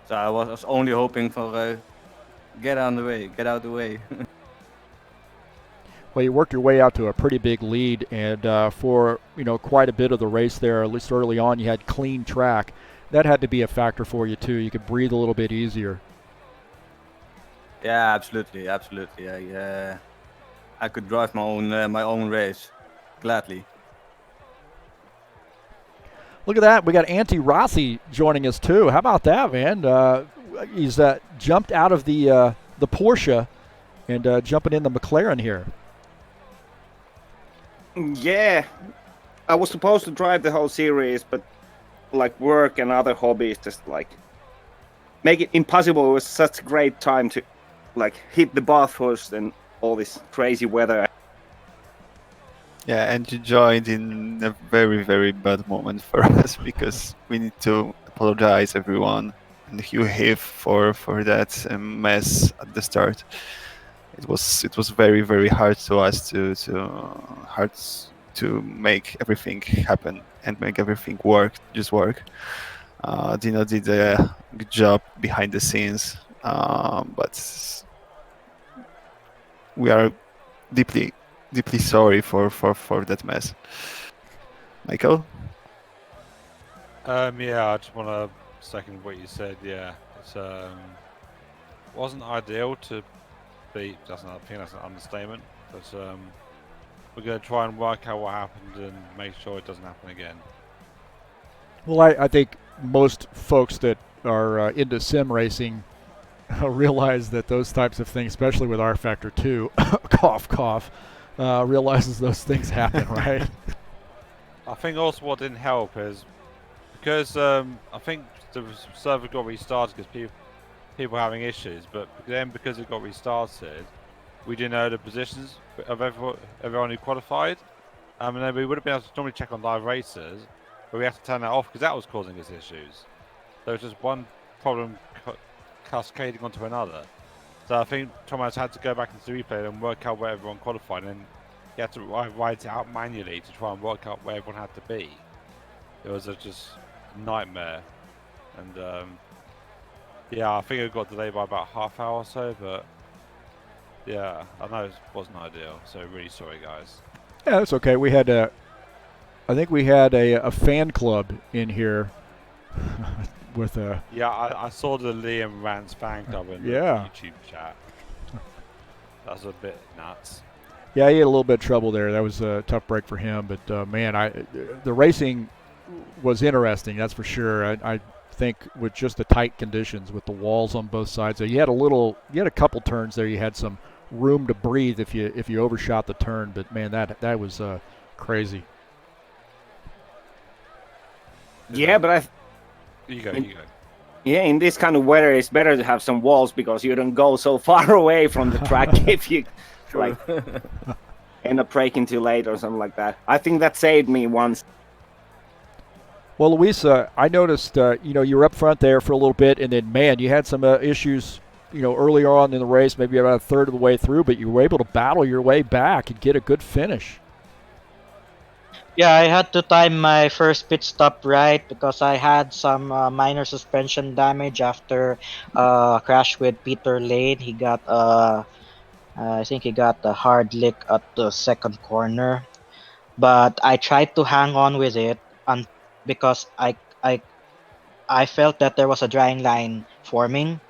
[SPEAKER 3] So I was only hoping for get out of the way.
[SPEAKER 1] Well, you worked your way out to a pretty big lead, and for quite a bit of the race there, at least early on, you had clean track. That had to be a factor for you too. You could breathe a little bit easier.
[SPEAKER 3] Yeah, absolutely. I could drive my own race gladly.
[SPEAKER 1] Look at that. We got Antti Rossi joining us too. How about that, man? He's jumped out of the Porsche and jumping in the McLaren here.
[SPEAKER 5] Yeah, I was supposed to drive the whole series, but like work and other hobbies just like make it impossible. It was such a great time to like hit the bathhouse and all this crazy weather.
[SPEAKER 2] Yeah, and you joined in a very, very bad moment for us because we need to apologize everyone and Heath for that mess at the start. It was very, very hard to us to make everything happen and make everything work. Dino did a good job behind the scenes, but we are deeply sorry for that mess. Michael?
[SPEAKER 6] Yeah, I just want to second what you said. Yeah, it wasn't ideal to beat. I think that's an understatement. But we're going to try and work out what happened and make sure it doesn't happen again.
[SPEAKER 1] Well, I think most folks that are into sim racing realize that those types of things, especially with rFactor 2, cough, cough, realizes those things happen, right?
[SPEAKER 6] I think also what didn't help is because I think the server got restarted because people were having issues, but then because it got restarted, we didn't know the positions of everyone who qualified. And then we would have been able to normally check on live races, but we had to turn that off because that was causing us issues. So it's just one problem cascading onto another. So I think Thomas had to go back into the replay and work out where everyone qualified, and he had to write it out manually to try and work out where everyone had to be. It was just a nightmare, and yeah, I think it got delayed by about half hour or so, but yeah, I know it wasn't ideal, so really sorry guys.
[SPEAKER 1] Yeah, that's okay. I think we had a fan club in here with a...
[SPEAKER 6] Yeah, I saw the Liam Rance fan club in the YouTube chat. That was a bit nuts.
[SPEAKER 1] Yeah, he had a little bit of trouble there. That was a tough break for him, but man, the racing was interesting, that's for sure. I think with just the tight conditions with the walls on both sides, you had a couple turns there. You had some room to breathe if you overshot the turn, but man, that was crazy.
[SPEAKER 5] Yeah, but
[SPEAKER 6] You go.
[SPEAKER 5] Yeah, in this kind of weather, it's better to have some walls because you don't go so far away from the track if you like end up braking too late or something like that. I think that saved me once.
[SPEAKER 1] Well, Luis, I noticed you were up front there for a little bit, and then man, you had some issues earlier on in the race, maybe about a third of the way through, but you were able to battle your way back and get a good finish.
[SPEAKER 4] Yeah, I had to time my first pit stop right because I had some minor suspension damage after a crash with Peter Lane. He got I think he got a hard lick at the second corner, but I tried to hang on with it because I felt that there was a drying line forming,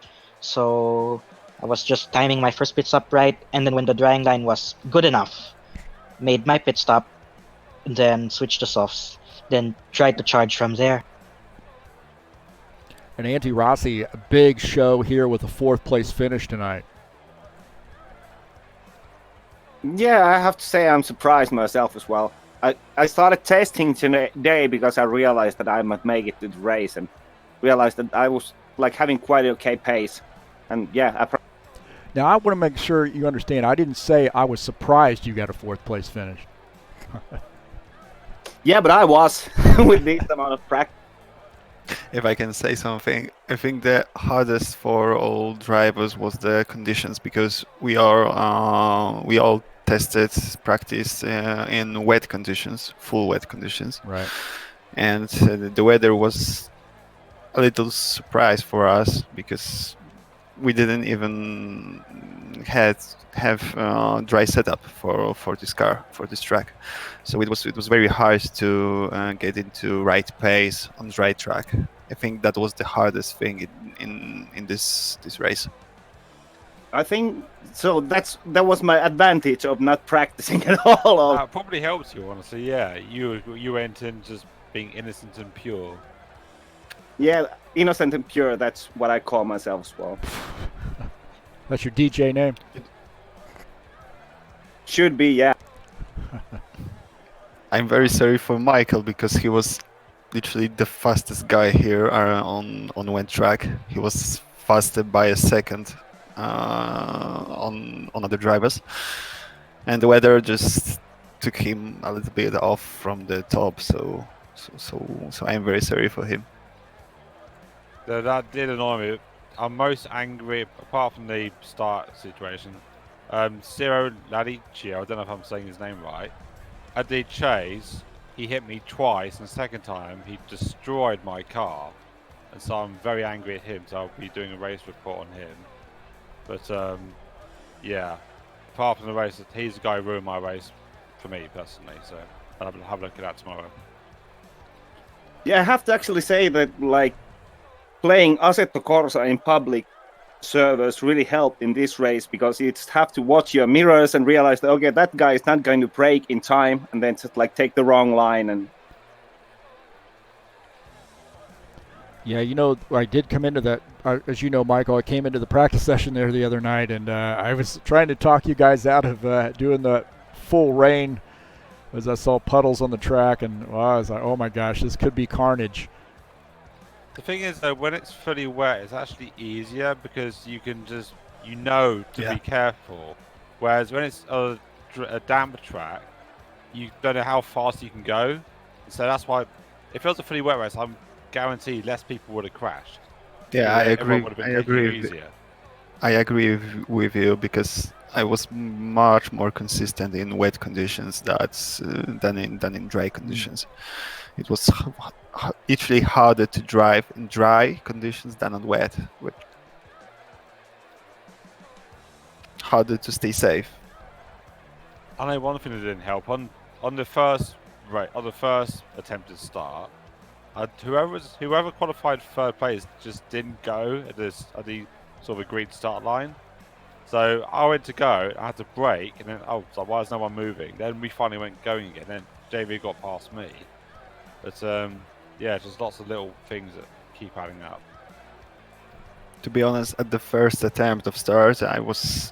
[SPEAKER 4] so I was just timing my first pit stop right, and then when the drying line was good enough, made my pit stop, then switched to softs, then tried to charge from there.
[SPEAKER 1] And Antti Rossi, a big show here with a fourth place finish tonight.
[SPEAKER 5] Yeah, I have to say I'm surprised myself as well. I started testing today because I realized that I might make it to the race and realized that I was like having quite okay pace. And yeah,
[SPEAKER 1] now I want to make sure you understand, I didn't say I was surprised you got a fourth place finish.
[SPEAKER 5] Yeah, but I was with this amount of practice.
[SPEAKER 2] If I can say something, I think the hardest for all drivers was the conditions because we all tested, practiced in wet conditions, full wet conditions.
[SPEAKER 1] Right.
[SPEAKER 2] And the weather was a little surprise for us because we didn't even have dry setup for this car, for this track. So it was very hard to get into right pace on dry track. I think that was the hardest thing in this race.
[SPEAKER 5] I think so. That was my advantage of not practicing at all.
[SPEAKER 6] That probably helps you, honestly. Yeah, you went in just being innocent and pure.
[SPEAKER 5] Yeah, innocent and pure. That's what I call myself as well.
[SPEAKER 1] That's your DJ name.
[SPEAKER 5] Should be, yeah.
[SPEAKER 2] I'm very sorry for Michael because he was literally the fastest guy here on wet track. He was faster by a second on other drivers, and the weather just took him a little bit off from the top. So I'm very sorry for him.
[SPEAKER 6] That did annoy me. I'm most angry, apart from the start situation. Ciro Ladici, I don't know if I'm saying his name right. At the chase, he hit me twice, and the second time he destroyed my car, and so I'm very angry at him. So I'll be doing a race report on him. But yeah, apart from the race, he's the guy who ruined my race for me personally. So I'll have a look at that tomorrow.
[SPEAKER 5] Yeah, I have to actually say that, like, playing Assetto Corsa in public servers really helped in this race, because you just have to watch your mirrors and realize that, okay, that guy is not going to brake in time, and then just like take the wrong line. And
[SPEAKER 1] Yeah, you know, I did come into that, as you know, Michael, I came into the practice session there the other night, and I was trying to talk you guys out of doing the full rain as I saw puddles on the track, and well, I was like, oh my gosh, this could be carnage.
[SPEAKER 6] The thing is, though, when it's fully wet, it's actually easier because you can just, to be careful. Whereas when it's a damp track, you don't know how fast you can go. So that's why, if it was a fully wet race, I'm guaranteed less people would have crashed.
[SPEAKER 2] Yeah, I agree. I agree with you because I was much more consistent in wet conditions than in dry conditions. It was actually harder to drive in dry conditions than on wet. Harder to stay safe.
[SPEAKER 6] I know one thing that didn't help on the first attempted start. Whoever qualified third place just didn't go at the sort of agreed start line. So I went to go, I had to brake, and then so why is no one moving? Then we finally went going again. Then JV got past me. But yeah, just lots of little things that keep adding up.
[SPEAKER 2] To be honest, at the first attempt of start, I was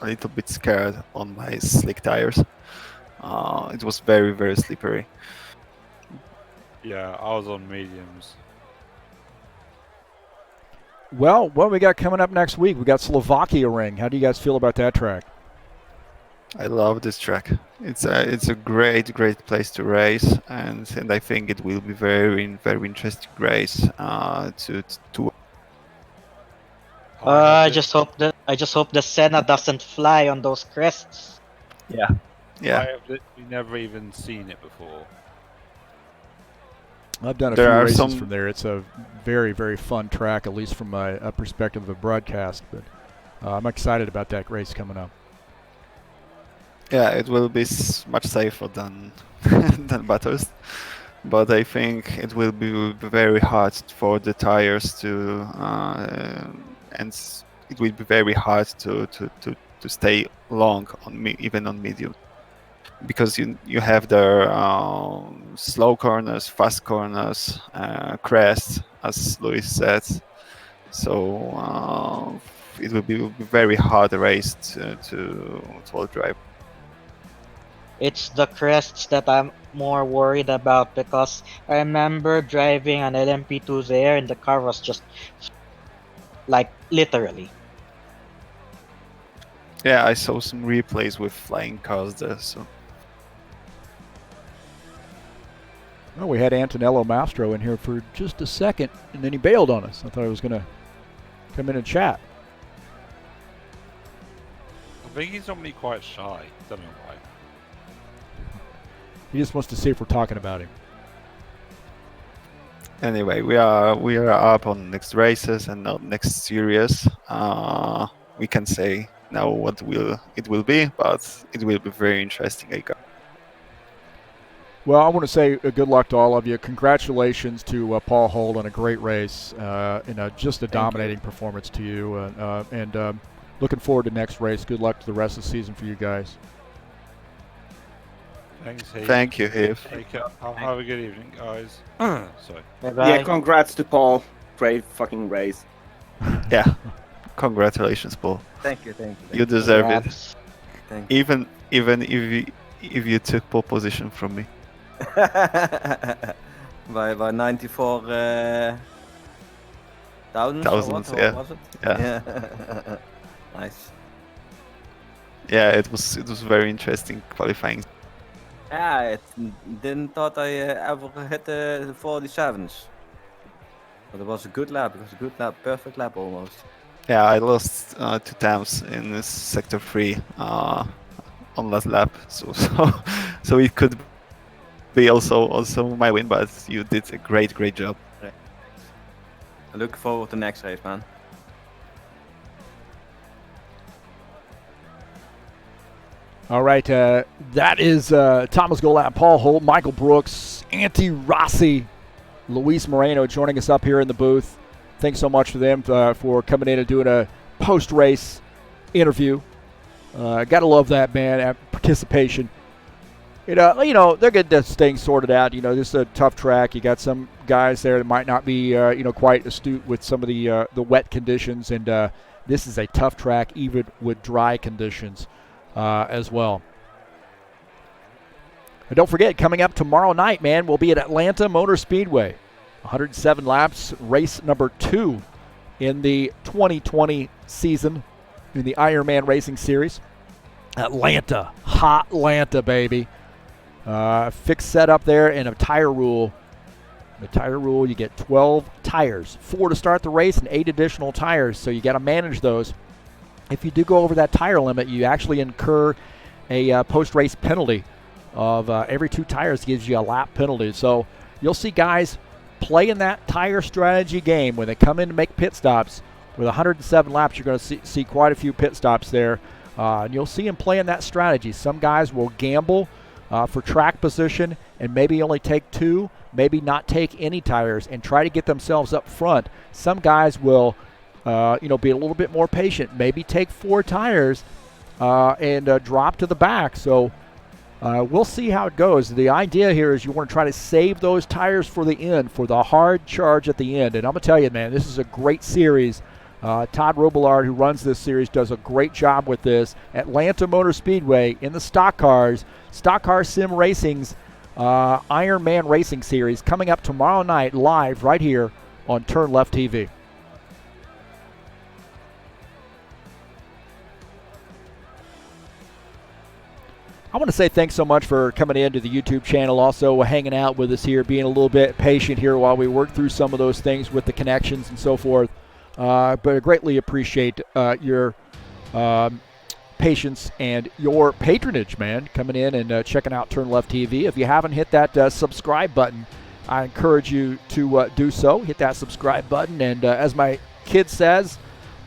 [SPEAKER 2] a little bit scared on my slick tires. It was very, very slippery.
[SPEAKER 6] Yeah, I was on mediums.
[SPEAKER 1] Well, what we got coming up next week? We got Slovakia Ring. How do you guys feel about that track?
[SPEAKER 2] I love this track. It's a great place to race, and I think it will be very interesting race to.
[SPEAKER 4] I just hope the Senna doesn't fly on those crests.
[SPEAKER 2] Yeah.
[SPEAKER 6] I have literally never even seen it before.
[SPEAKER 1] I've done a few races from there. It's a very, very fun track, at least from my perspective of a broadcast. But I'm excited about that race coming up.
[SPEAKER 2] Yeah, it will be much safer than Bathurst, but I think it will be very hard for the tires to, and it will be very hard to stay long even on medium, because you have the slow corners, fast corners, crests, as Luis said. So it will be a very hard race to all drive.
[SPEAKER 4] It's the crests that I'm more worried about, because I remember driving an LMP2 there and the car was just like literally.
[SPEAKER 2] Yeah, I saw some replays with flying cars there. So.
[SPEAKER 1] Well, we had Antonello Mastro in here for just a second, and then he bailed on us. I thought he was going to come in and chat.
[SPEAKER 6] I think he's normally quite shy. Don't know why.
[SPEAKER 1] He just wants to see if we're talking about him.
[SPEAKER 2] Anyway, we are up on next races and not next series. We can say now what it will be, but it will be very interesting. I guess.
[SPEAKER 1] Well, I want to say good luck to all of you. Congratulations to Paul Holt on a great race and just a dominating performance to you. And looking forward to next race. Good luck to the rest of the season for you guys.
[SPEAKER 6] Thanks, Heath.
[SPEAKER 2] Thank you, Heath.
[SPEAKER 6] Take care. Have a good evening, guys. Sorry.
[SPEAKER 4] Bye-bye.
[SPEAKER 5] Yeah, congrats to Paul. Great fucking race.
[SPEAKER 2] Yeah, congratulations, Paul.
[SPEAKER 3] Thank you.
[SPEAKER 2] You deserve it.
[SPEAKER 4] Congrats.
[SPEAKER 3] Thank you.
[SPEAKER 2] Even if you took pole position from me.
[SPEAKER 3] by 94
[SPEAKER 2] Thousands, yeah.
[SPEAKER 3] Was it?
[SPEAKER 2] Yeah.
[SPEAKER 3] Nice.
[SPEAKER 2] Yeah, it was very interesting qualifying.
[SPEAKER 3] Yeah, I didn't thought I ever hit the 47s. But it was a good lap. It was a good lap, perfect lap almost.
[SPEAKER 2] Yeah, I lost 2 times in this sector 3 on last lap, so it could be also my win, but you did a great job.
[SPEAKER 3] I look forward to the next race, man.
[SPEAKER 1] All right, that is Thomas Golap, Paul Holt, Michael Brooks, Antti Rossi, Luis Moreno joining us up here in the booth. Thanks so much to them for coming in and doing a post-race interview. Gotta love that, man, participation. You know, they're getting this thing sorted out. You know, this is a tough track. You got some guys there that might not be, quite astute with some of the wet conditions, and this is a tough track, even with dry conditions as well. And don't forget, coming up tomorrow night, man, we'll be at Atlanta Motor Speedway. 107 laps, race number 2 in the 2020 season in the Ironman Racing Series. Atlanta, hot Atlanta, baby. Fixed setup there and a tire rule. The tire rule, you get 12 tires, 4 to start the race and 8 additional tires, so you got to manage those. If you do go over that tire limit, you actually incur a post-race penalty of every 2 tires gives you a lap penalty. So you'll see guys playing that tire strategy game when they come in to make pit stops. With 107 laps, you're going to see quite a few pit stops there. And you'll see them playing that strategy. Some guys will gamble for track position and maybe only take 2, maybe not take any tires and try to get themselves up front. Some guys will be a little bit more patient, maybe take 4 tires and drop to the back. So we'll see how it goes. The idea here is you want to try to save those tires for the end, for the hard charge at the end. And I'm going to tell you, man, this is a great series. Todd Robillard, who runs this series, does a great job with this. Atlanta Motor Speedway in the stock cars, Stock Car Sim Racing's Ironman Racing Series coming up tomorrow night live right here on TurnLeftTV. I want to say thanks so much for coming into the YouTube channel, also hanging out with us here, being a little bit patient here while we work through some of those things with the connections and so forth. But I greatly appreciate your patience and your patronage, man, coming in and checking out TurnLeftTV. If you haven't hit that subscribe button, I encourage you to do so. Hit that subscribe button, and as my kid says,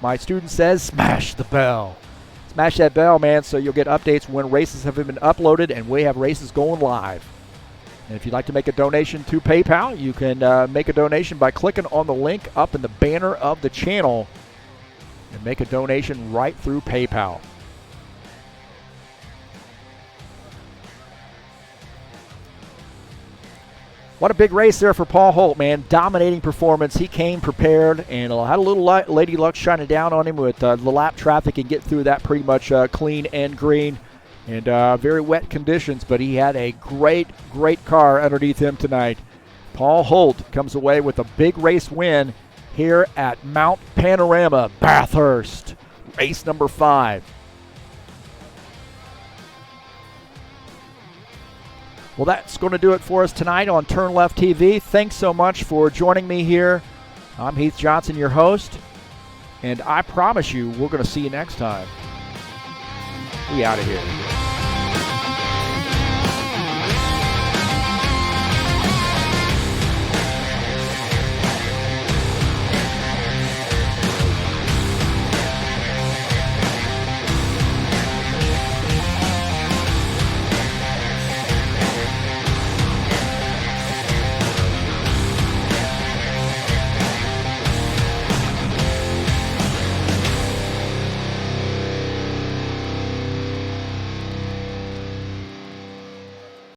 [SPEAKER 1] my student says, smash the bell. Smash that bell, man, so you'll get updates when races have been uploaded and we have races going live. And if you'd like to make a donation to PayPal, you can make a donation by clicking on the link up in the banner of the channel and make a donation right through PayPal. What a big race there for Paul Holt, man. Dominating performance. He came prepared and had a little lady luck shining down on him with the lap traffic and get through that pretty much clean and green. And very wet conditions, but he had a great car underneath him tonight. Paul Holt comes away with a big race win here at Mount Panorama, Bathurst, race number 5. Well, that's going to do it for us tonight on TurnLeftTV. Thanks so much for joining me here. I'm Heath Johnson, your host, and I promise you we're going to see you next time. We out of here.